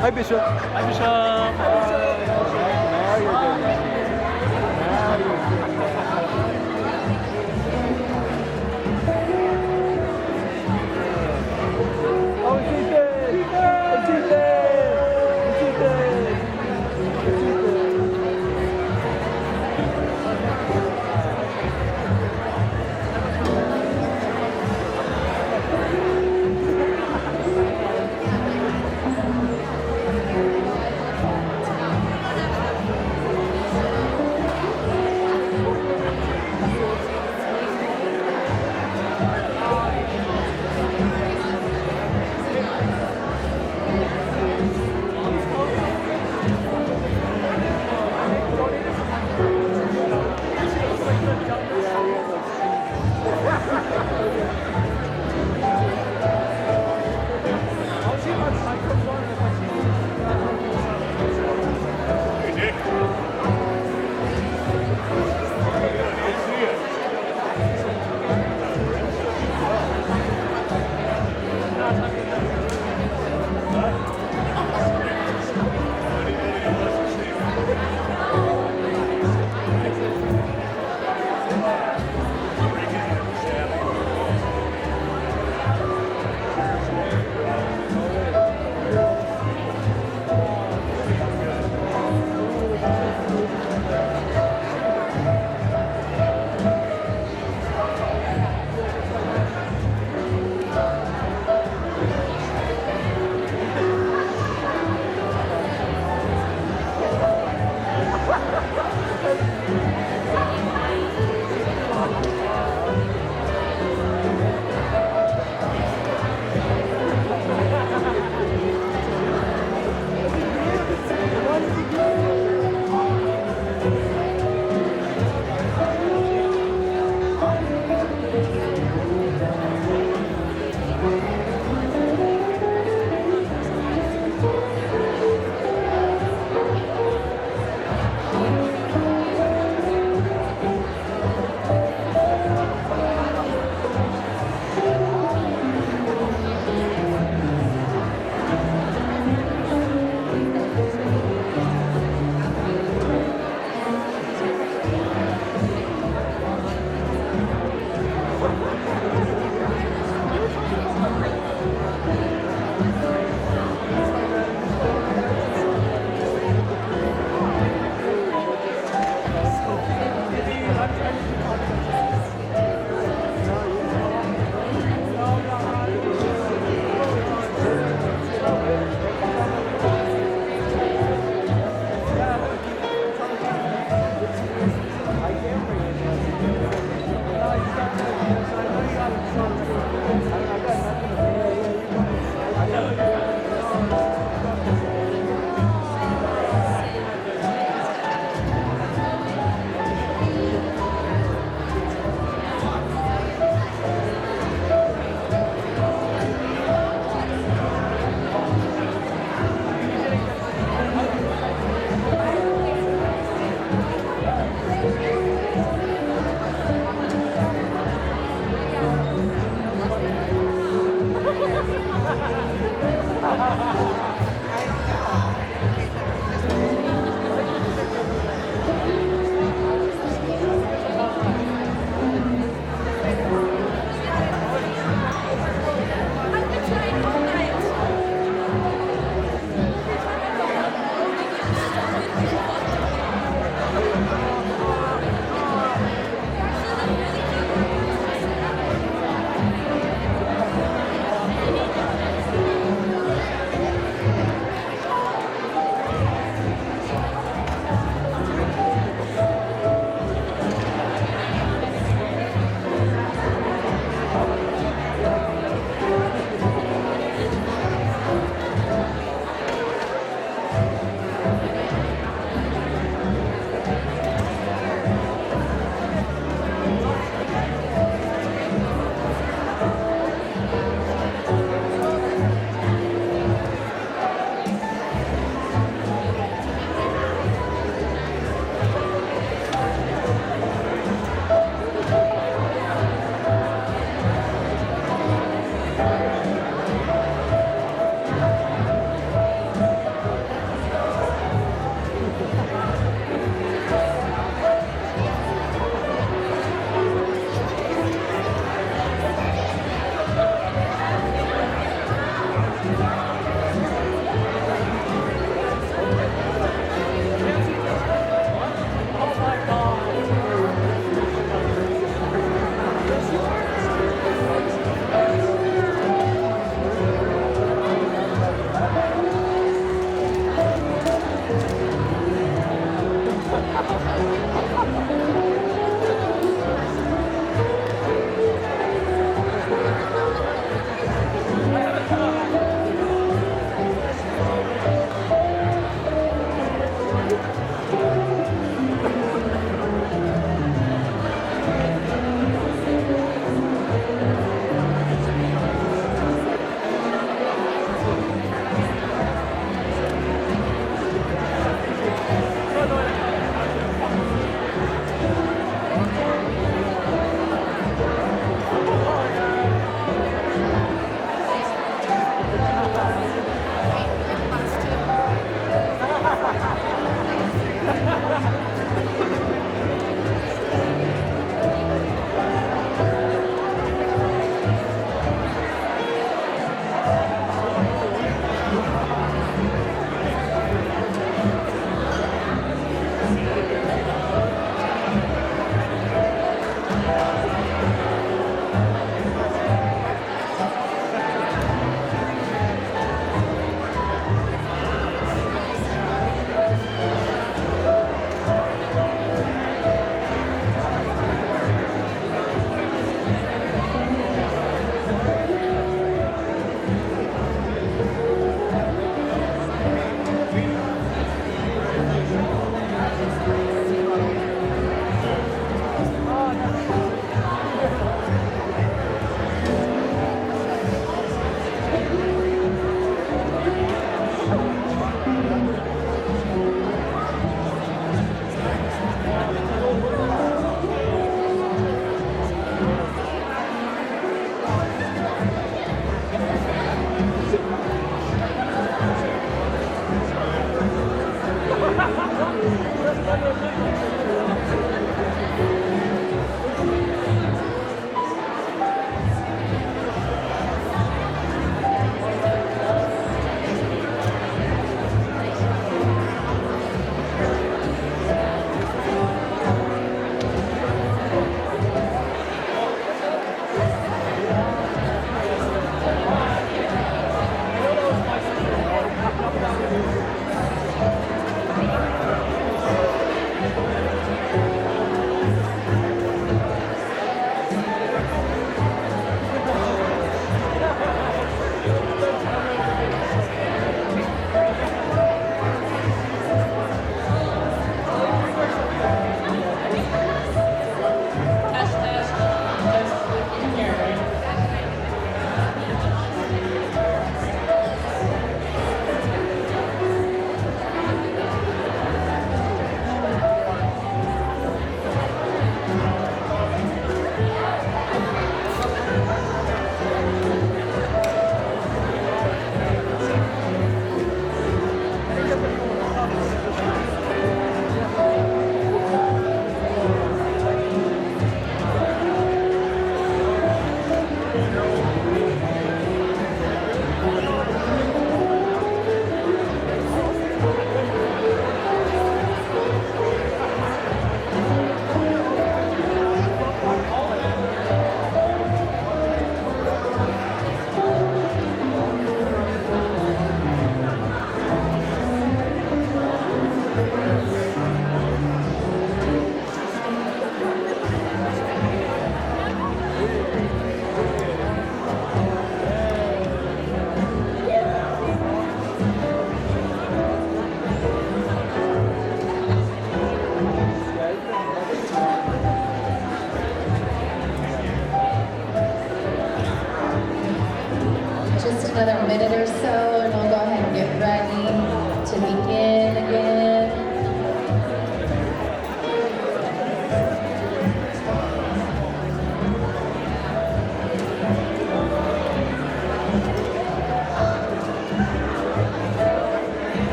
Hi, Bishop. Hi, Bishop. Now you're good. Now you're good. Oh, it's Ethan! It's Ethan! It's Ethan! It's Ethan!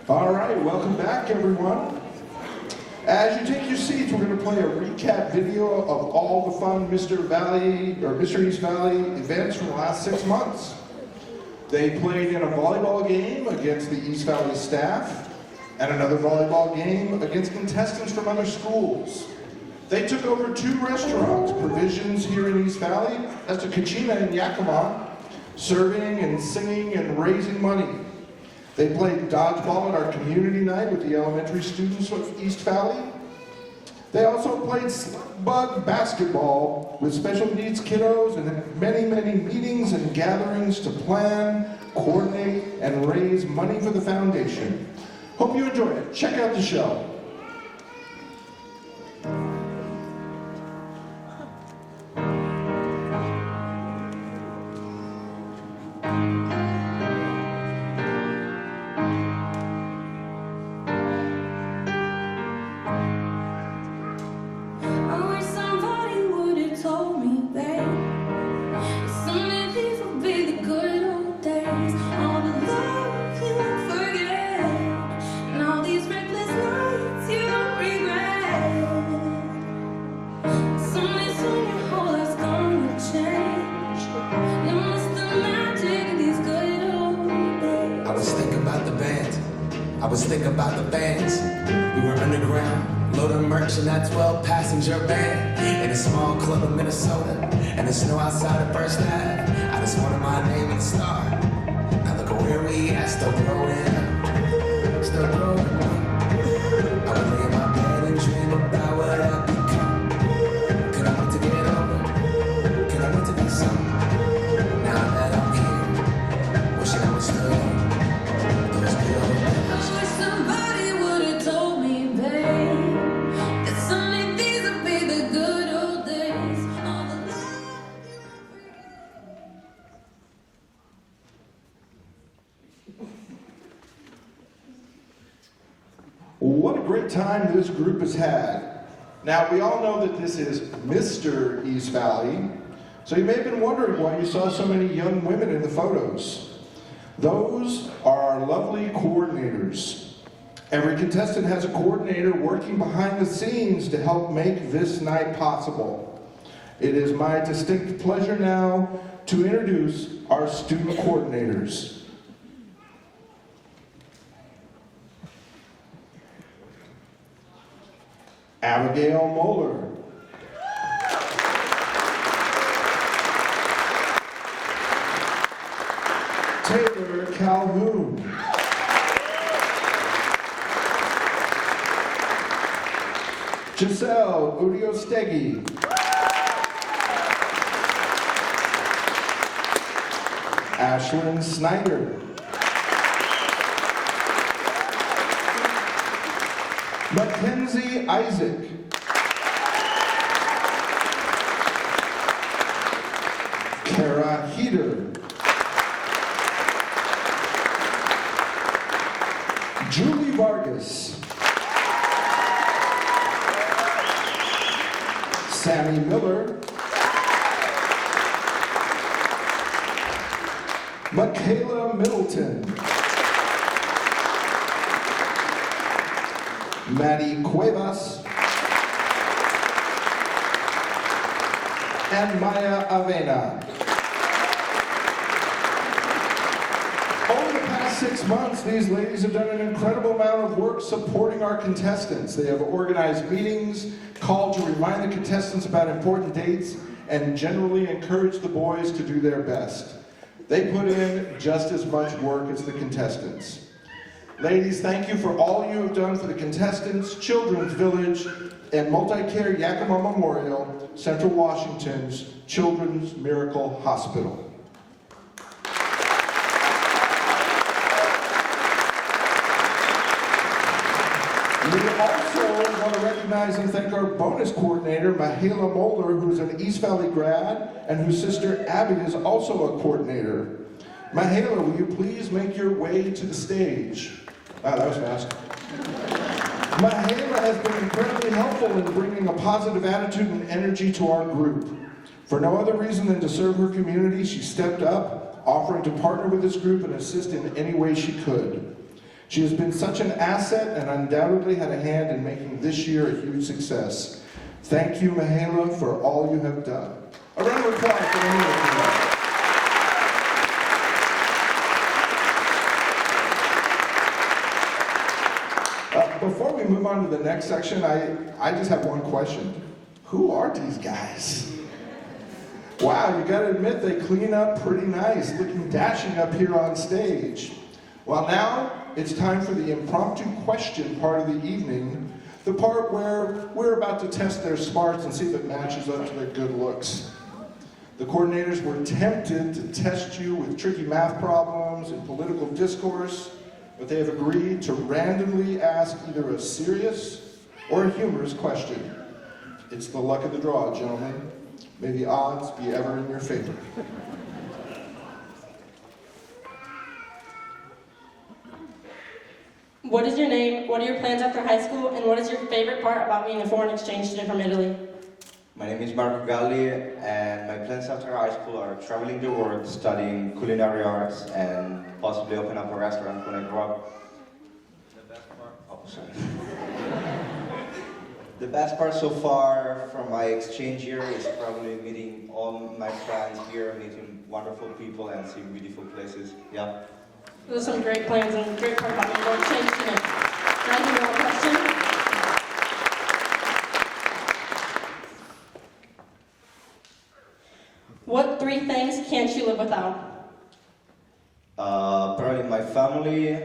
All right, welcome back, everyone. As you take your seats, we're going to play a recap video of all the fun Mr. East Valley events from the last 6 months. They played in a volleyball game against the East Valley staff and another volleyball game against contestants from other schools. They took over 2 restaurants, Provisions here in East Valley, as to Kachina in Yakima, serving and singing and raising money. They played dodgeball at our community night with the elementary students of East Valley. They also played bug basketball with special needs kiddos and had many, many meetings and gatherings to plan, coordinate, and raise money for the foundation. Hope you enjoy it. Check out the show. I was thinking about the bands. We were underground, loading merch in that 12-passenger van in a small club in Minnesota, and the snow outside of First Ave. I just wanted my name and star. Now look at where we at, still growing, still growing. I would lay in my bed and dream about what I've become. Could I wait to get over? Could I wait to be something? Now that I'm here, wishing I was still young. Those good old days. What a great time this group has had. Now, we all know that this is Mr. East Valley, so you may have been wondering why you saw so many young women in the photos. Those are our lovely coordinators. Every contestant has a coordinator working behind the scenes to help make this night possible. It is my distinct pleasure now to introduce our student coordinators. Abigail Moeller. Taylor Calhoun. Giselle Udiostegi. Ashlyn Snyder. Mackenzie Isaac. Kara Heater. Julie Vargas. Sammy Miller. Michaela Middleton. Maddie Cuevas. And Maya Avena. Over the past 6 months, these ladies have done an incredible amount of work supporting our contestants. They have organized meetings, called to remind the contestants about important dates, and generally encouraged the boys to do their best. They put in just as much work as the contestants. Ladies, thank you for all you have done for the contestants, Children's Village, and Multi-Care Yakima Memorial, Central Washington's Children's Miracle Hospital. We also want to recognize and thank our bonus coordinator, Mahela Moeller, who's an East Valley grad, and whose sister Abby is also a coordinator. Mahela, will you please make your way to the stage? Wow, that was fast. Mahela has been incredibly helpful in bringing a positive attitude and energy to our group. For no other reason than to serve her community, she stepped up, offering to partner with this group and assist in any way she could. She has been such an asset and undoubtedly had a hand in making this year a huge success. Thank you, Mihaela, for all you have done. A round of applause for Mihaela. Before we move on to the next section, I just have one question. Who are these guys? Wow, you gotta admit they clean up pretty nice, looking dashing up here on stage. Well, now it's time for the impromptu question part of the evening, the part where we're about to test their smarts and see if it matches up to their good looks. The coordinators were tempted to test you with tricky math problems and political discourse, but they have agreed to randomly ask either a serious or a humorous question. It's the luck of the draw, gentlemen. May the odds be ever in your favor. What is your name, what are your plans after high school, and what is your favorite part about being a foreign exchange student from Italy? My name is Marco Galli, and my plans after high school are traveling the world, studying culinary arts, and possibly open up a restaurant when I grow up. The best part so far from my exchange year is probably meeting all my friends here, meeting wonderful people, and seeing beautiful places. Yeah. Those are some great plans and great part about being a foreign exchange student. Can I give you one question? What 3 things can't you live without? Probably my family,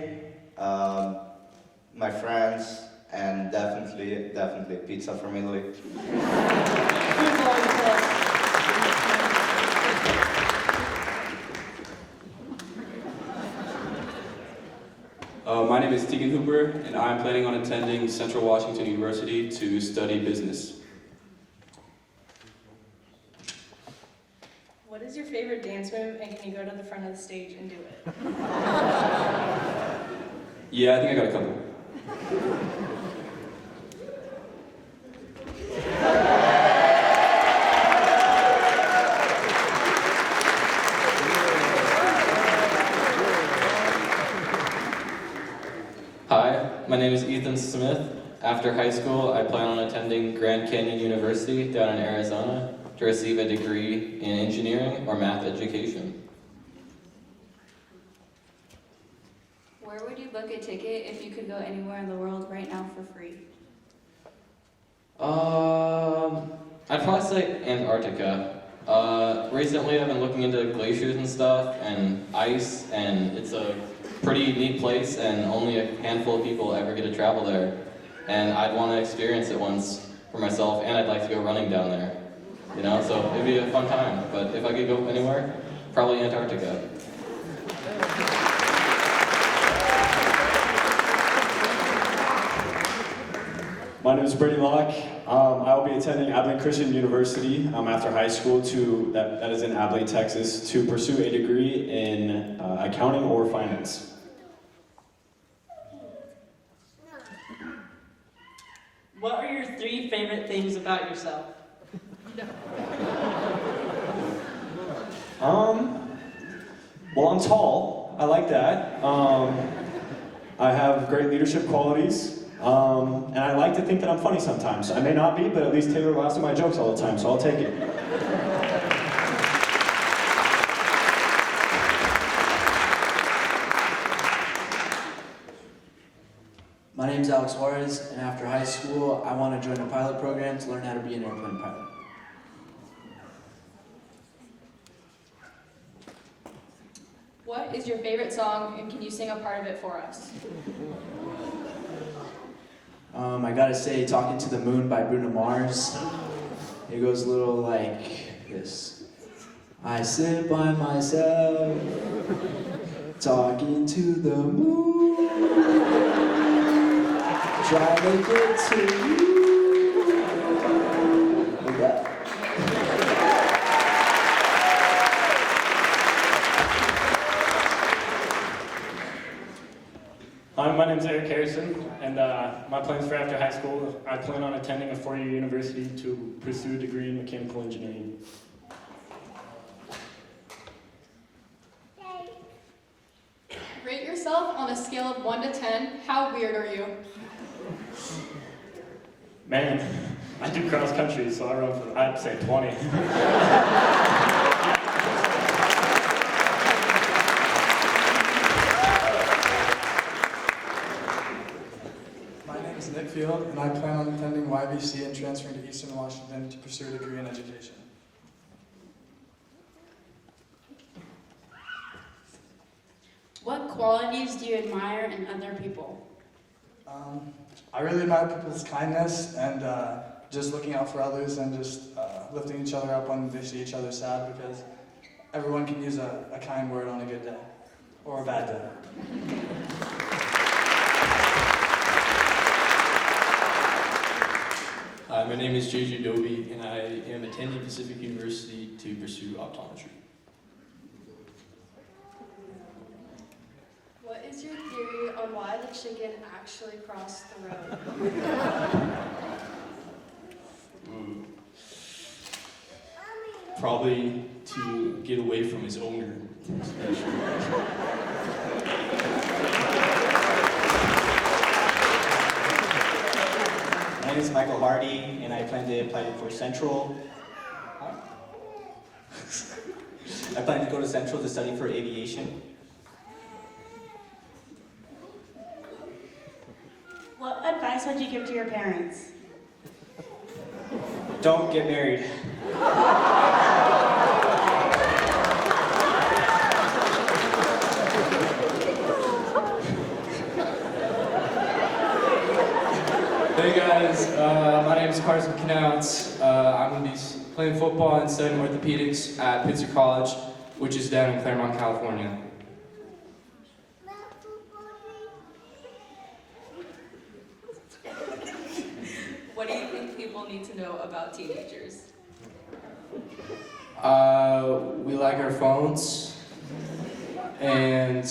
my friends, and definitely pizza from Italy. My name is Tegan Hooper, and I'm planning on attending Central Washington University to study business. What is your favorite dance move, and can you go to the front of the stage and do it? Yeah, I think I got a couple. Hi, my name is Ethan Smith. After high school, I plan on attending Grand Canyon University down in Arizona to receive a degree in engineering or math education. Where would you book a ticket if you could go anywhere in the world right now for free? I'd probably say Antarctica. Recently I've been looking into glaciers and stuff and ice, and it's a pretty neat place and only a handful of people ever get to travel there. And I'd want to experience it once for myself, and I'd like to go running down there. You know, so it'd be a fun time. But if I could go anywhere, probably Antarctica. My name is Brady Locke. I will be attending Abilene Christian University after high school that is in Abilene, Texas, to pursue a degree in accounting or finance. What are your 3 favorite things about yourself? Well, I'm tall. I like that. I have great leadership qualities. And I like to think that I'm funny sometimes. I may not be, but at least Taylor laughs at my jokes all the time, so I'll take it. My name's Alex Juarez, and after high school, I want to join a pilot program to learn how to be an airplane pilot. What is your favorite song, and can you sing a part of it for us? I gotta say, Talking to the Moon by Bruno Mars. It goes a little like this. I sit by myself, talking to the moon, try to get to you. Like that. Hi, my name's Eric Harrison, and my plans for after high school, I plan on attending a 4-year university to pursue a degree in mechanical engineering. Rate yourself on a scale of 1 1 to 10, how weird are you? Man, I do cross country, so I run for, I'd say 20. My name is Nick Field, and I plan on attending YVC and transferring to Eastern Washington to pursue a degree in education. What qualities do you admire in other people? I really admire people's kindness and just looking out for others and just lifting each other up when they see each other sad, because everyone can use a kind word on a good day or a bad day. Hi, my name is JJ Dobie, and I am attending Pacific University to pursue optometry. What is your theory on why the chicken actually crossed the road? Ooh. Probably to get away from his owner. My name is Michael Hardy, and I plan to apply for Central. I plan to go to Central to study for aviation. What advice would you give to your parents? Don't get married. Hey guys, my name is Carson Knauts. I'm going to be playing football and studying orthopedics at Pitzer College, which is down in Claremont, California. What do you think people need to know about teenagers? We like our phones, and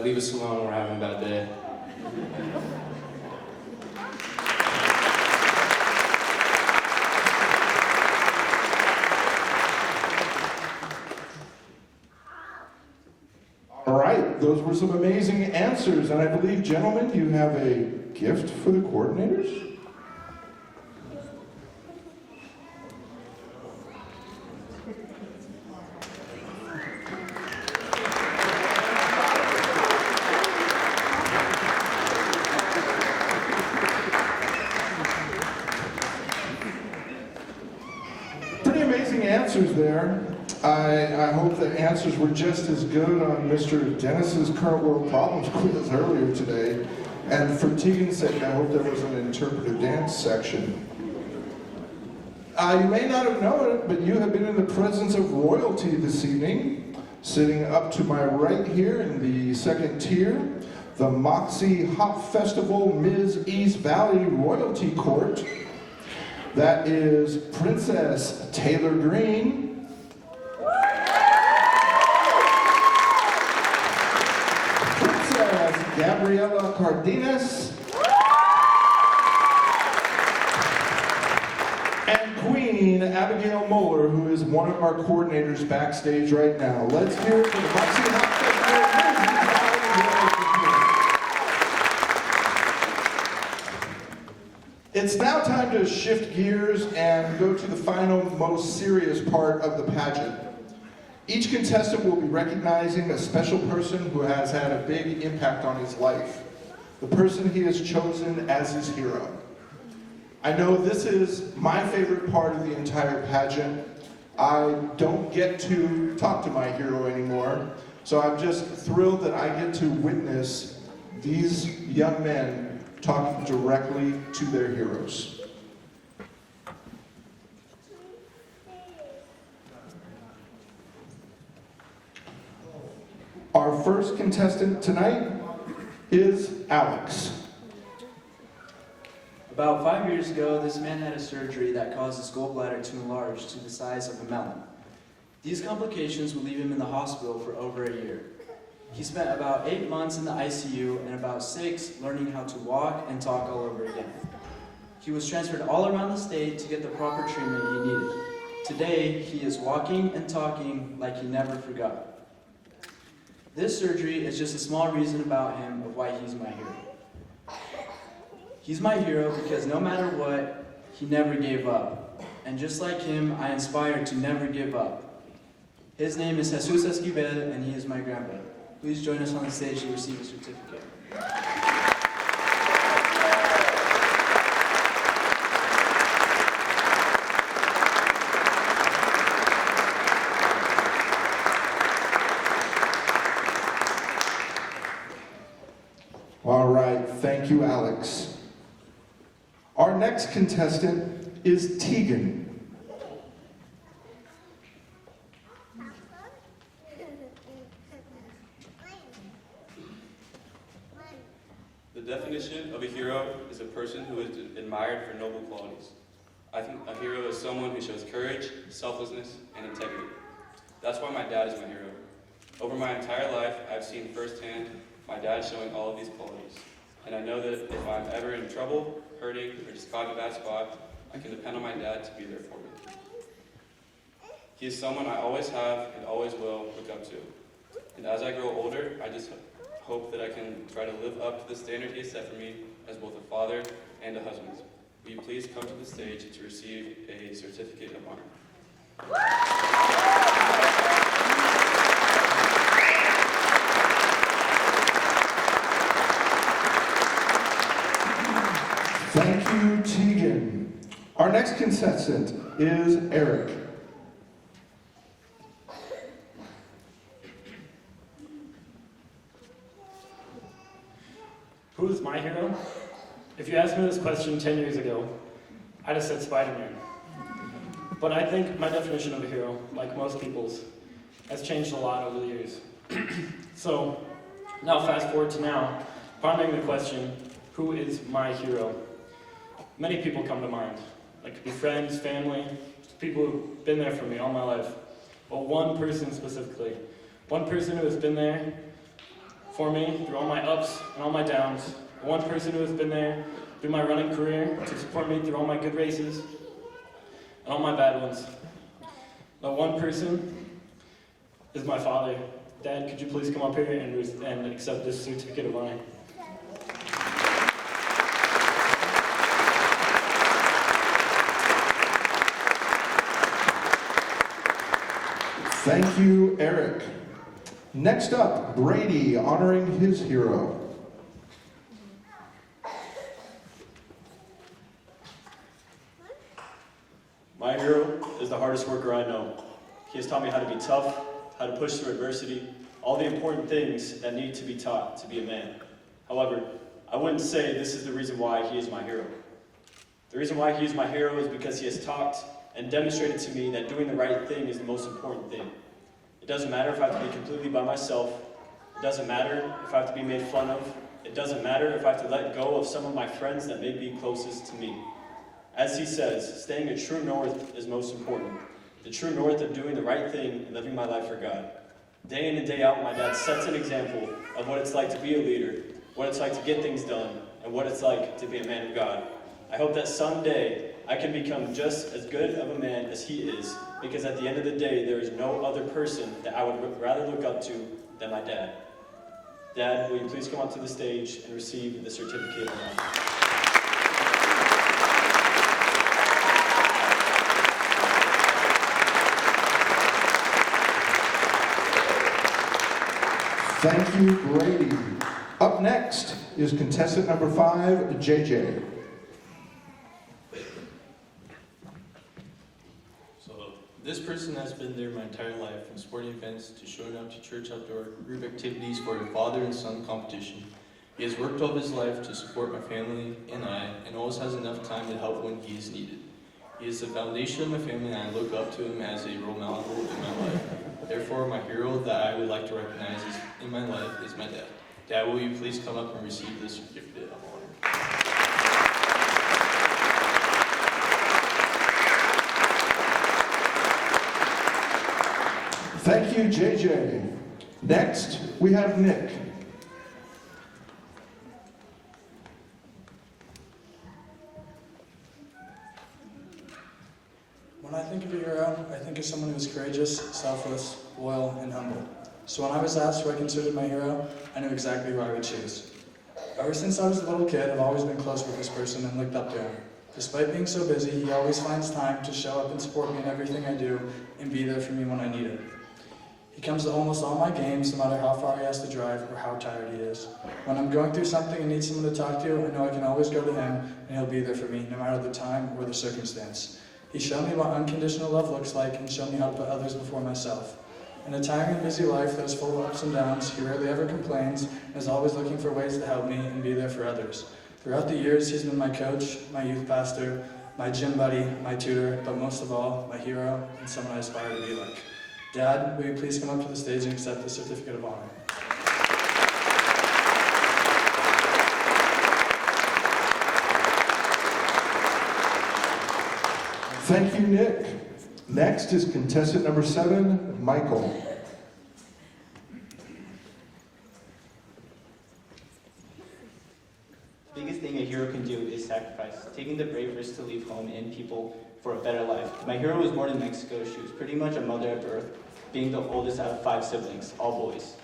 leave us alone when we're having a bad day. All right, those were some amazing answers, and I believe, gentlemen, you have a gift for the coordinators? Pretty amazing answers there. I hope the answers were just as good on Mr. Dennis's Current World Problems quiz earlier today. And for Tegan's sake, I hope there was an interpretive dance section. You may not have known it, but you have been in the presence of royalty this evening. Sitting up to my right here in the second tier, the Moxie Hop Festival Ms. East Valley Royalty Court. That is Princess Taylor Green. Gabriela Cardenas, and Queen Abigail Moeller, who is one of our coordinators backstage right now. Let's hear it for the Moxie Hop Festival. It's now time to shift gears and go to the final, most serious part of the pageant. Each contestant will be recognizing a special person who has had a big impact on his life, the person he has chosen as his hero. I know this is my favorite part of the entire pageant. I don't get to talk to my hero anymore, so I'm just thrilled that I get to witness these young men talking directly to their heroes. Our first contestant tonight is Alex. About 5 years ago, this man had a surgery that caused his gallbladder to enlarge to the size of a melon. These complications would leave him in the hospital for over a year. He spent about 8 months in the ICU and about 6 learning how to walk and talk all over again. He was transferred all around the state to get the proper treatment he needed. Today, he is walking and talking like he never forgot. This surgery is just a small reason about him of why he's my hero. He's my hero because no matter what, he never gave up. And just like him, I inspire to never give up. His name is Jesus Esquivel, and he is my grandpa. Please join us on the stage to receive a certificate. All right, thank you, Alex. Our next contestant is Tegan. The definition of a hero is a person who is admired for noble qualities. I think a hero is someone who shows courage, selflessness, and integrity. That's why my dad is my hero. Over my entire life, I've seen firsthand my dad showing all of these qualities. And I know that if I'm ever in trouble, hurting, or just caught in a bad spot, I can depend on my dad to be there for me. He is someone I always have and always will look up to. And as I grow older, I just hope that I can try to live up to the standard he has set for me as both a father and a husband. Will you please come to the stage to receive a certificate of honor? Thank you, Tegan. Our next contestant is Eric. Who is my hero? If you asked me this question 10 years ago, I'd have said Spider-Man. But I think my definition of a hero, like most people's, has changed a lot over the years. So, now fast forward to now, pondering the question, who is my hero? Many people come to mind. Like could be friends, family, people who've been there for me all my life. But one person specifically. One person who has been there for me through all my ups and all my downs. One person who has been there through my running career to support me through all my good races and all my bad ones. That one person is my father. Dad, could you please come up here and accept this certificate of honor? Thank you, Eric. Next up, Brady, honoring his hero. My hero is the hardest worker I know. He has taught me how to be tough, how to push through adversity, all the important things that need to be taught to be a man. However, I wouldn't say this is the reason why he is my hero. The reason why he is my hero is because he has taught and demonstrated to me that doing the right thing is the most important thing. It doesn't matter if I have to be completely by myself. It doesn't matter if I have to be made fun of. It doesn't matter if I have to let go of some of my friends that may be closest to me. As he says, staying a true north is most important. The true north of doing the right thing and living my life for God. Day in and day out, my dad sets an example of what it's like to be a leader, what it's like to get things done, and what it's like to be a man of God. I hope that someday I can become just as good of a man as he is, because at the end of the day, there is no other person that I would rather look up to than my dad. Dad, will you please come up to the stage and receive the certificate of honor? Thank you, Brady. Up next is contestant number 5, JJ. This person has been there my entire life, from sporting events to showing up to church outdoor group activities for a father and son competition. He has worked all his life to support my family and I, and always has enough time to help when he is needed. He is the foundation of my family, and I look up to him as a role model in my life. Therefore, my hero that I would like to recognize in my life is my dad. Dad, will you please come up and receive this certificate of honor? Thank you, JJ. Next, we have Nick. When I think of a hero, I think of someone who is courageous, selfless, loyal, and humble. So when I was asked who I considered my hero, I knew exactly who I would choose. Ever since I was a little kid, I've always been close with this person and looked up to him. Despite being so busy, he always finds time to show up and support me in everything I do and be there for me when I need it. He comes to almost all my games, no matter how far he has to drive or how tired he is. When I'm going through something and need someone to talk to, I know I can always go to him and he'll be there for me, no matter the time or the circumstance. He showed me what unconditional love looks like and showed me how to put others before myself. In a tiring and busy life that is full of ups and downs, he rarely ever complains and is always looking for ways to help me and be there for others. Throughout the years, he's been my coach, my youth pastor, my gym buddy, my tutor, but most of all, my hero and someone I aspire to be like. Dad, will you please come up to the stage and accept the certificate of honor? Thank you, Nick. Next is contestant number 7, Michael. The biggest thing a hero can do is sacrifice, taking the brave risk to leave home and people for a better life. My hero was born in Mexico. She was pretty much a mother at birth, being the oldest out of 5 siblings, all boys.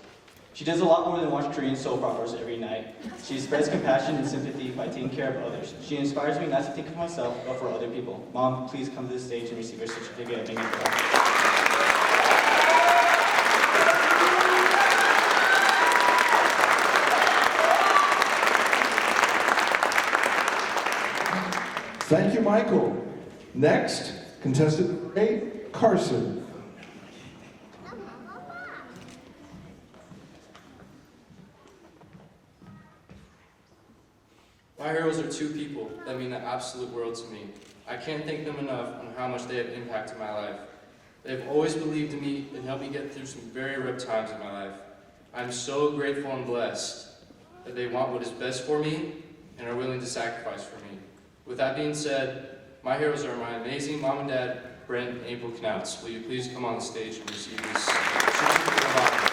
She does a lot more than watch Korean soap operas every night. She spreads compassion and sympathy by taking care of others. She inspires me not to think of myself, but for other people. Mom, please come to the stage and receive her certificate of being a hero. Thank you, Michael. Next, contestant number 8, Carson. My heroes are 2 people that mean the absolute world to me. I can't thank them enough on how much they have impacted my life. They've always believed in me and helped me get through some very rough times in my life. I'm so grateful and blessed that they want what is best for me and are willing to sacrifice for me. With that being said, my heroes are my amazing mom and dad, Brent and April Knauts. Will you please come on the stage and receive this certificate of honor?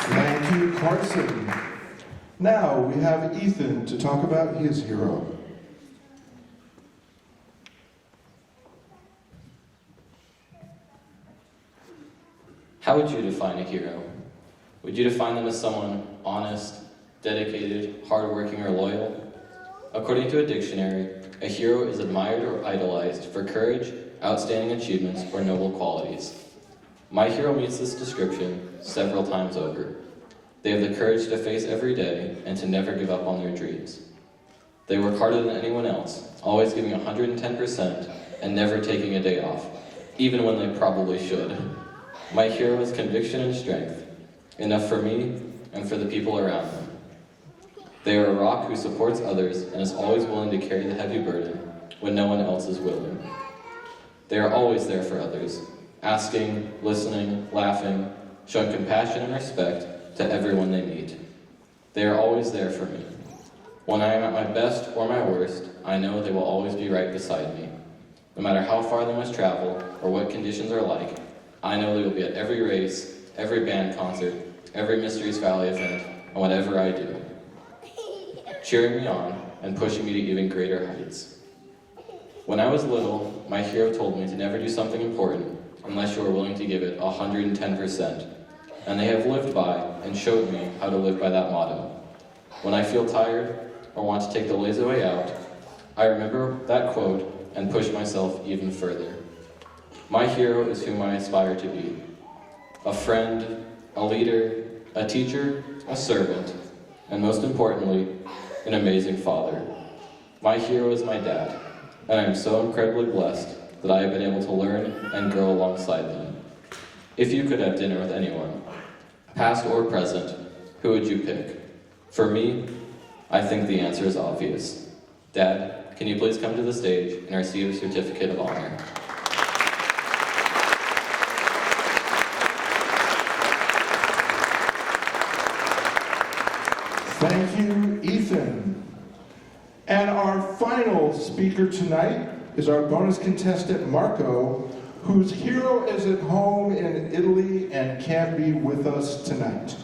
Thank you, Carson. Now we have Ethan to talk about his hero. How would you define a hero? Would you define them as someone honest, dedicated, hardworking, or loyal? According to a dictionary, a hero is admired or idolized for courage, outstanding achievements, or noble qualities. My hero meets this description several times over. They have the courage to face every day and to never give up on their dreams. They work harder than anyone else, always giving 110% and never taking a day off, even when they probably should. My hero has conviction and strength, enough for me and for the people around them. They are a rock who supports others and is always willing to carry the heavy burden when no one else is willing. They are always there for others, asking, listening, laughing, showing compassion and respect to everyone they meet. They are always there for me. When I am at my best or my worst, I know they will always be right beside me. No matter how far they must travel or what conditions are like, I know they will be at every race, every band concert, every Mysteries Valley event, and whatever I do, cheering me on and pushing me to even greater heights. When I was little, my hero told me to never do something important unless you are willing to give it 110%, and they have lived by and showed me how to live by that motto. When I feel tired or want to take the lazy way out, I remember that quote and push myself even further. My hero is whom I aspire to be. A friend, a leader, a teacher, a servant, and most importantly, an amazing father. My hero is my dad, and I am so incredibly blessed that I have been able to learn and grow alongside them. If you could have dinner with anyone, past or present, who would you pick? For me, I think the answer is obvious. Dad, can you please come to the stage and receive a certificate of honor? Thank you, Ethan. And our final speaker tonight is our bonus contestant, Marco, whose hero is at home in Italy and can't be with us tonight.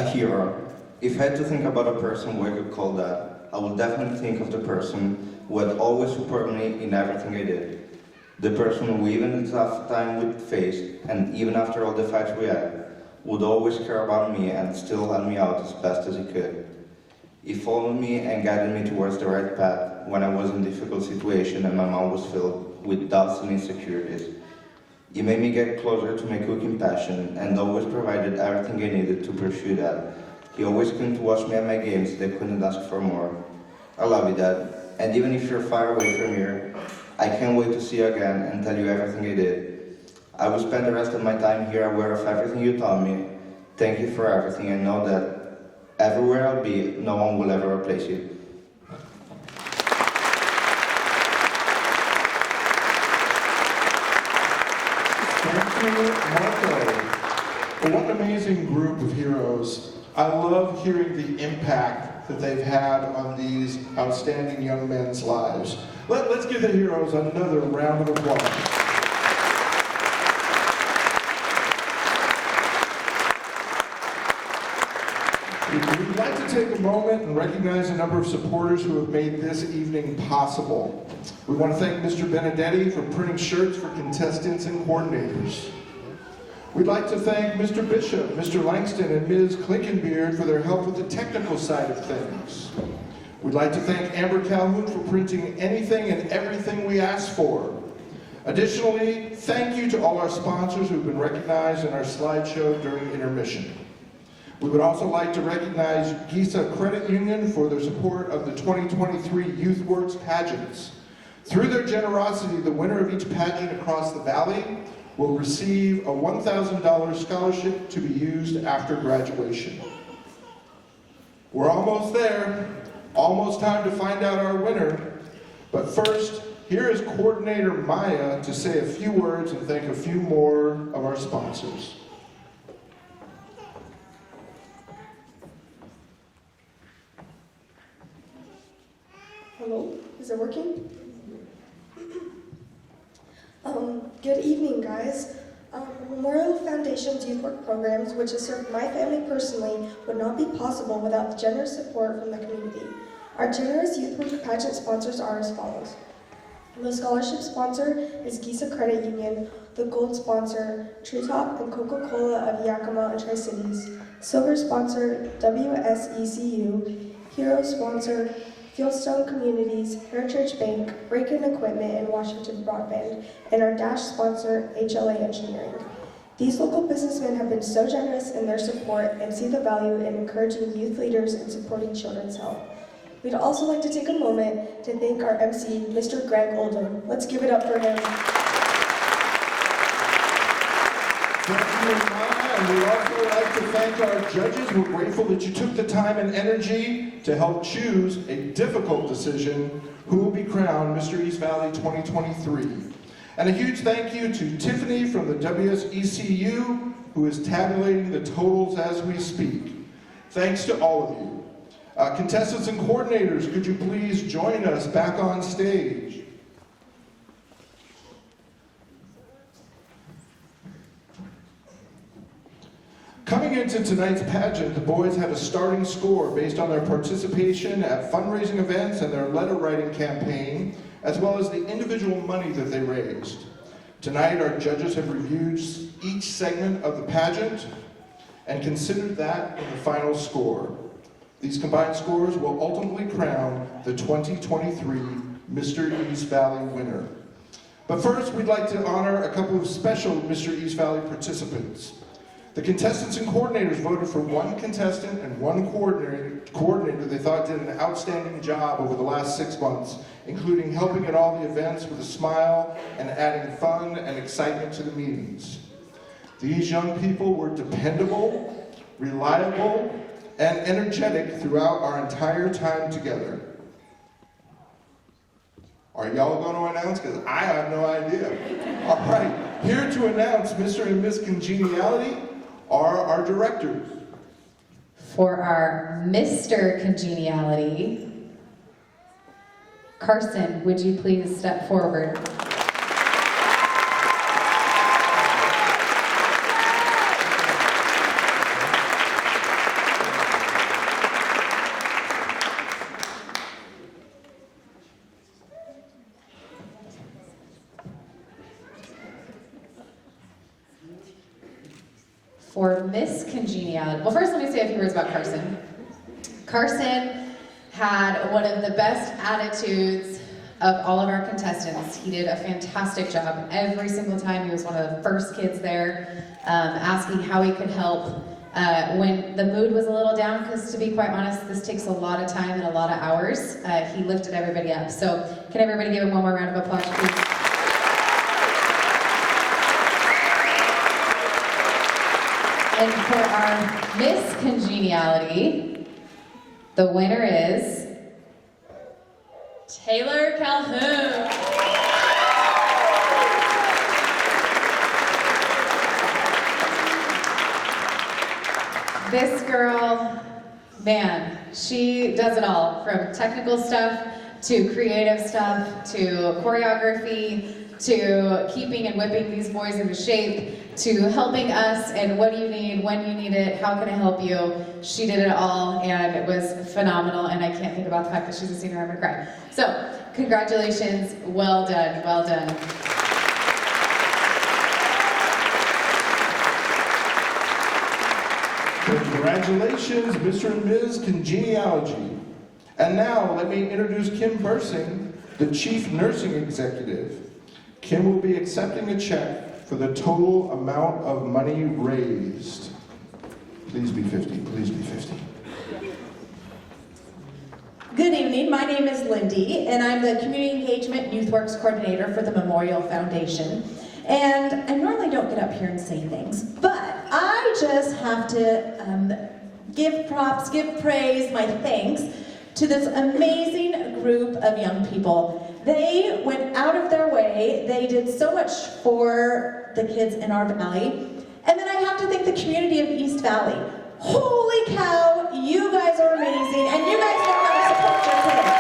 A hero. If I had to think about a person who I could call that, I would definitely think of the person who had always supported me in everything I did. The person who, even in the tough time we faced, and even after all the fights we had, would always care about me and still help me out as best as he could. He followed me and guided me towards the right path when I was in a difficult situation and my mind was filled with doubts and insecurities. He made me get closer to my cooking passion and always provided everything I needed to pursue that. He always came to watch me at my games, they couldn't ask for more. I love you, Dad. And even if you're far away from here, I can't wait to see you again and tell you everything I did. I will spend the rest of my time here aware of everything you taught me. Thank you for everything and know that everywhere I'll be, no one will ever replace you. Thank you, Marco. Well, what an amazing group of heroes. I love hearing the impact that they've had on these outstanding young men's lives. Let's give the heroes another round of applause. We'd like to take a moment and recognize a number of supporters who have made this evening possible. We want to thank Mr. Benedetti for printing shirts for contestants and coordinators. We'd like to thank Mr. Bishop, Mr. Langston, and Ms. Klinkenbeard for their help with the technical side of things. We'd like to thank Amber Calhoun for printing anything and everything we asked for. Additionally, thank you to all our sponsors who've been recognized in our slideshow during intermission. We would also like to recognize GISA Credit Union for their support of the 2023 YouthWorks pageants. Through their generosity, the winner of each pageant across the valley will receive a $1,000 scholarship to be used after graduation. We're almost there. Almost time to find out our winner. But first, here is Coordinator Maya to say a few words and thank a few more of our sponsors. Hello, is it working? Good evening, guys. Memorial Foundation's Youth Work programs, which has served my family personally, would not be possible without the generous support from the community. Our generous Youth Work pageant sponsors are as follows. The scholarship sponsor is GISA Credit Union, the gold sponsor, Treetop and Coca-Cola of Yakima and Tri-Cities, silver sponsor, WSECU, hero sponsor, Fieldstone Communities, Heritage Bank, Break-In Equipment, and Washington Broadband, and our Dash sponsor, HLA Engineering. These local businessmen have been so generous in their support and see the value in encouraging youth leaders and supporting children's health. We'd also like to take a moment to thank our MC, Mr. Greg Oldham. Let's give it up for him. Thank you, Maya, and we'd also like to thank our judges. We're grateful that you took the time and energy to help choose a difficult decision who will be crowned Mr. East Valley 2023. And a huge thank you to Tiffany from the WSECU, who is tabulating the totals as we speak. Thanks to all of you. Contestants and coordinators, could you please join us back on stage? Coming into tonight's pageant, the boys had a starting score based on their participation at fundraising events and their letter writing campaign, as well as the individual money that they raised. Tonight, our judges have reviewed each segment of the pageant and considered that in the final score. These combined scores will ultimately crown the 2023 Mr. East Valley winner. But first, we'd like to honor a couple of special Mr. East Valley participants. The contestants and coordinators voted for one contestant and one coordinator they thought did an outstanding job over the last 6 months, including helping at all the events with a smile and adding fun and excitement to the meetings. These young people were dependable, reliable, and energetic throughout our entire time together. Are y'all going to announce? Because I have no idea. All right, here to announce Mr. and Miss Congeniality are our directors. For our Mr. Congeniality, Carson, would you please step forward? for Miss Congeniality. Well, first let me say a few words about Carson. Carson had one of the best attitudes of all of our contestants. He did a fantastic job. Every single time he was one of the first kids there, asking how he could help. When the mood was a little down, because to be quite honest, this takes a lot of time and a lot of hours, he lifted everybody up. So can everybody give him one more round of applause, please? And for our Miss Congeniality, the winner is Taylor Calhoun. This girl, man, she does it all, from technical stuff to creative stuff to choreography to keeping and whipping these boys into shape to helping us and what do you need, when you need it, how can I help you. She did it all and it was phenomenal, and I can't think about the fact that she's a senior, I'm gonna cry. So, congratulations, well done, well done. Congratulations, Mr. and Ms. Congeniality. And now, let me introduce Kim Bursing, the Chief Nursing Executive. Kim will be accepting a check for the total amount of money raised. Please be 50, please be 50. Good evening, my name is Lindy, and I'm the Community Engagement and Youth Works Coordinator for the Memorial Foundation. And I normally don't get up here and say things, but I just have to give props, give praise, my thanks to this amazing group of young people. They went out of their way, they did so much for the kids in our valley, and then I have to thank the community of East Valley. Holy cow, you guys are amazing, and you guys know how to support your kids.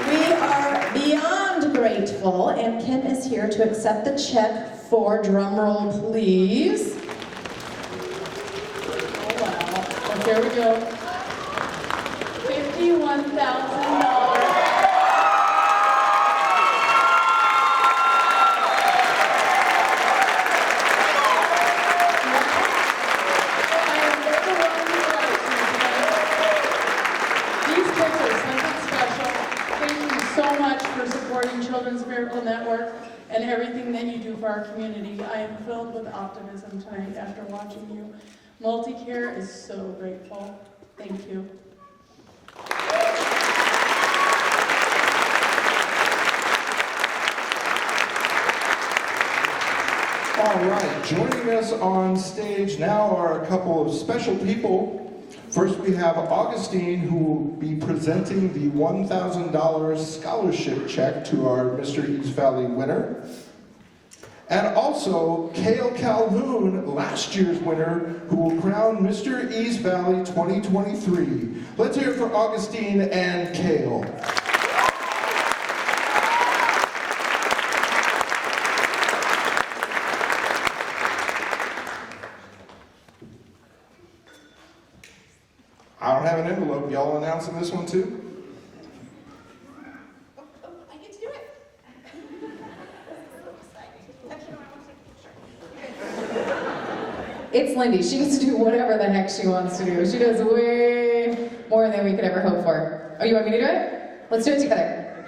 We are beyond grateful, and Kim is here to accept the check for, drumroll please. Oh wow, okay, here we go. $51,000. Children's Miracle Network and everything that you do for our community. I am filled with optimism tonight after watching you. Multicare is so grateful. Thank you. All right, joining us on stage now are a couple of special people. First, we have Augustine, who will be presenting the $1,000 scholarship check to our Mr. East Valley winner. And also, Cale Calhoun, last year's winner, who will crown Mr. East Valley 2023. Let's hear it for Augustine and Cale. I don't have an envelope. Y'all announcing this one too? I get to do it. It's Lindy. She gets to do whatever the heck she wants to do. She does way more than we could ever hope for. Oh, you want me to do it? Let's do it together.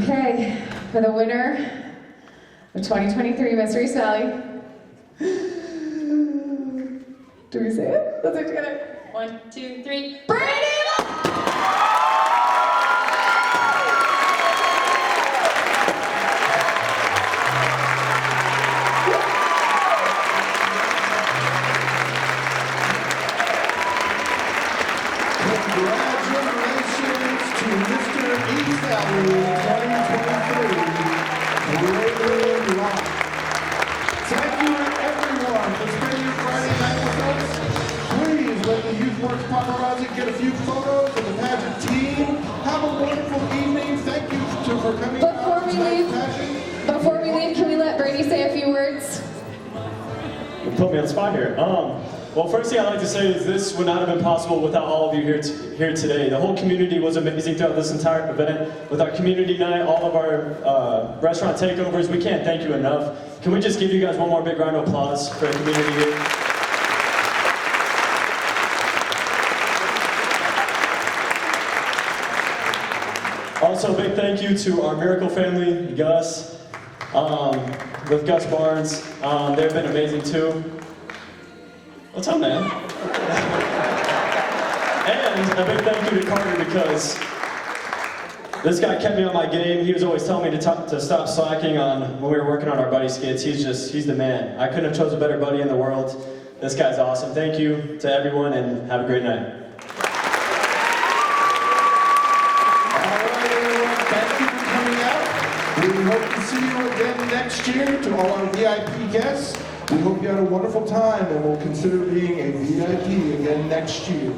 Okay, for the winner of 2023 Mr. East Valley. Do we say it? Let's do it together. 1, 2, 3. Brady! Congratulations to Mr. East Valley 2023. Thank you everyone for spending your Friday night with us. Please let the Youth Works paparazzi get a few photos of the pageant team. Have a wonderful evening. Thank you for coming out to tonight's pageant. Before we leave, can we let Brady say a few words? You put me on the spot here. Well, first thing I'd like to say is this would not have been possible without all of you here today. The whole community was amazing throughout this entire event. With our community night, all of our restaurant takeovers, we can't thank you enough. Can we just give you guys one more big round of applause for the community here? Also, a big thank you to our Miracle family, Gus, with Gus Barnes. They've been amazing too. What's up, man? And a big thank you to Carter because this guy kept me on my game. He was always telling me to stop slacking on when we were working on our buddy skits. He's the man. I couldn't have chosen a better buddy in the world. This guy's awesome. Thank you to everyone and have a great night. We hope to see you again next year. To all our VIP guests, we hope you had a wonderful time and will consider being a VIP again next year.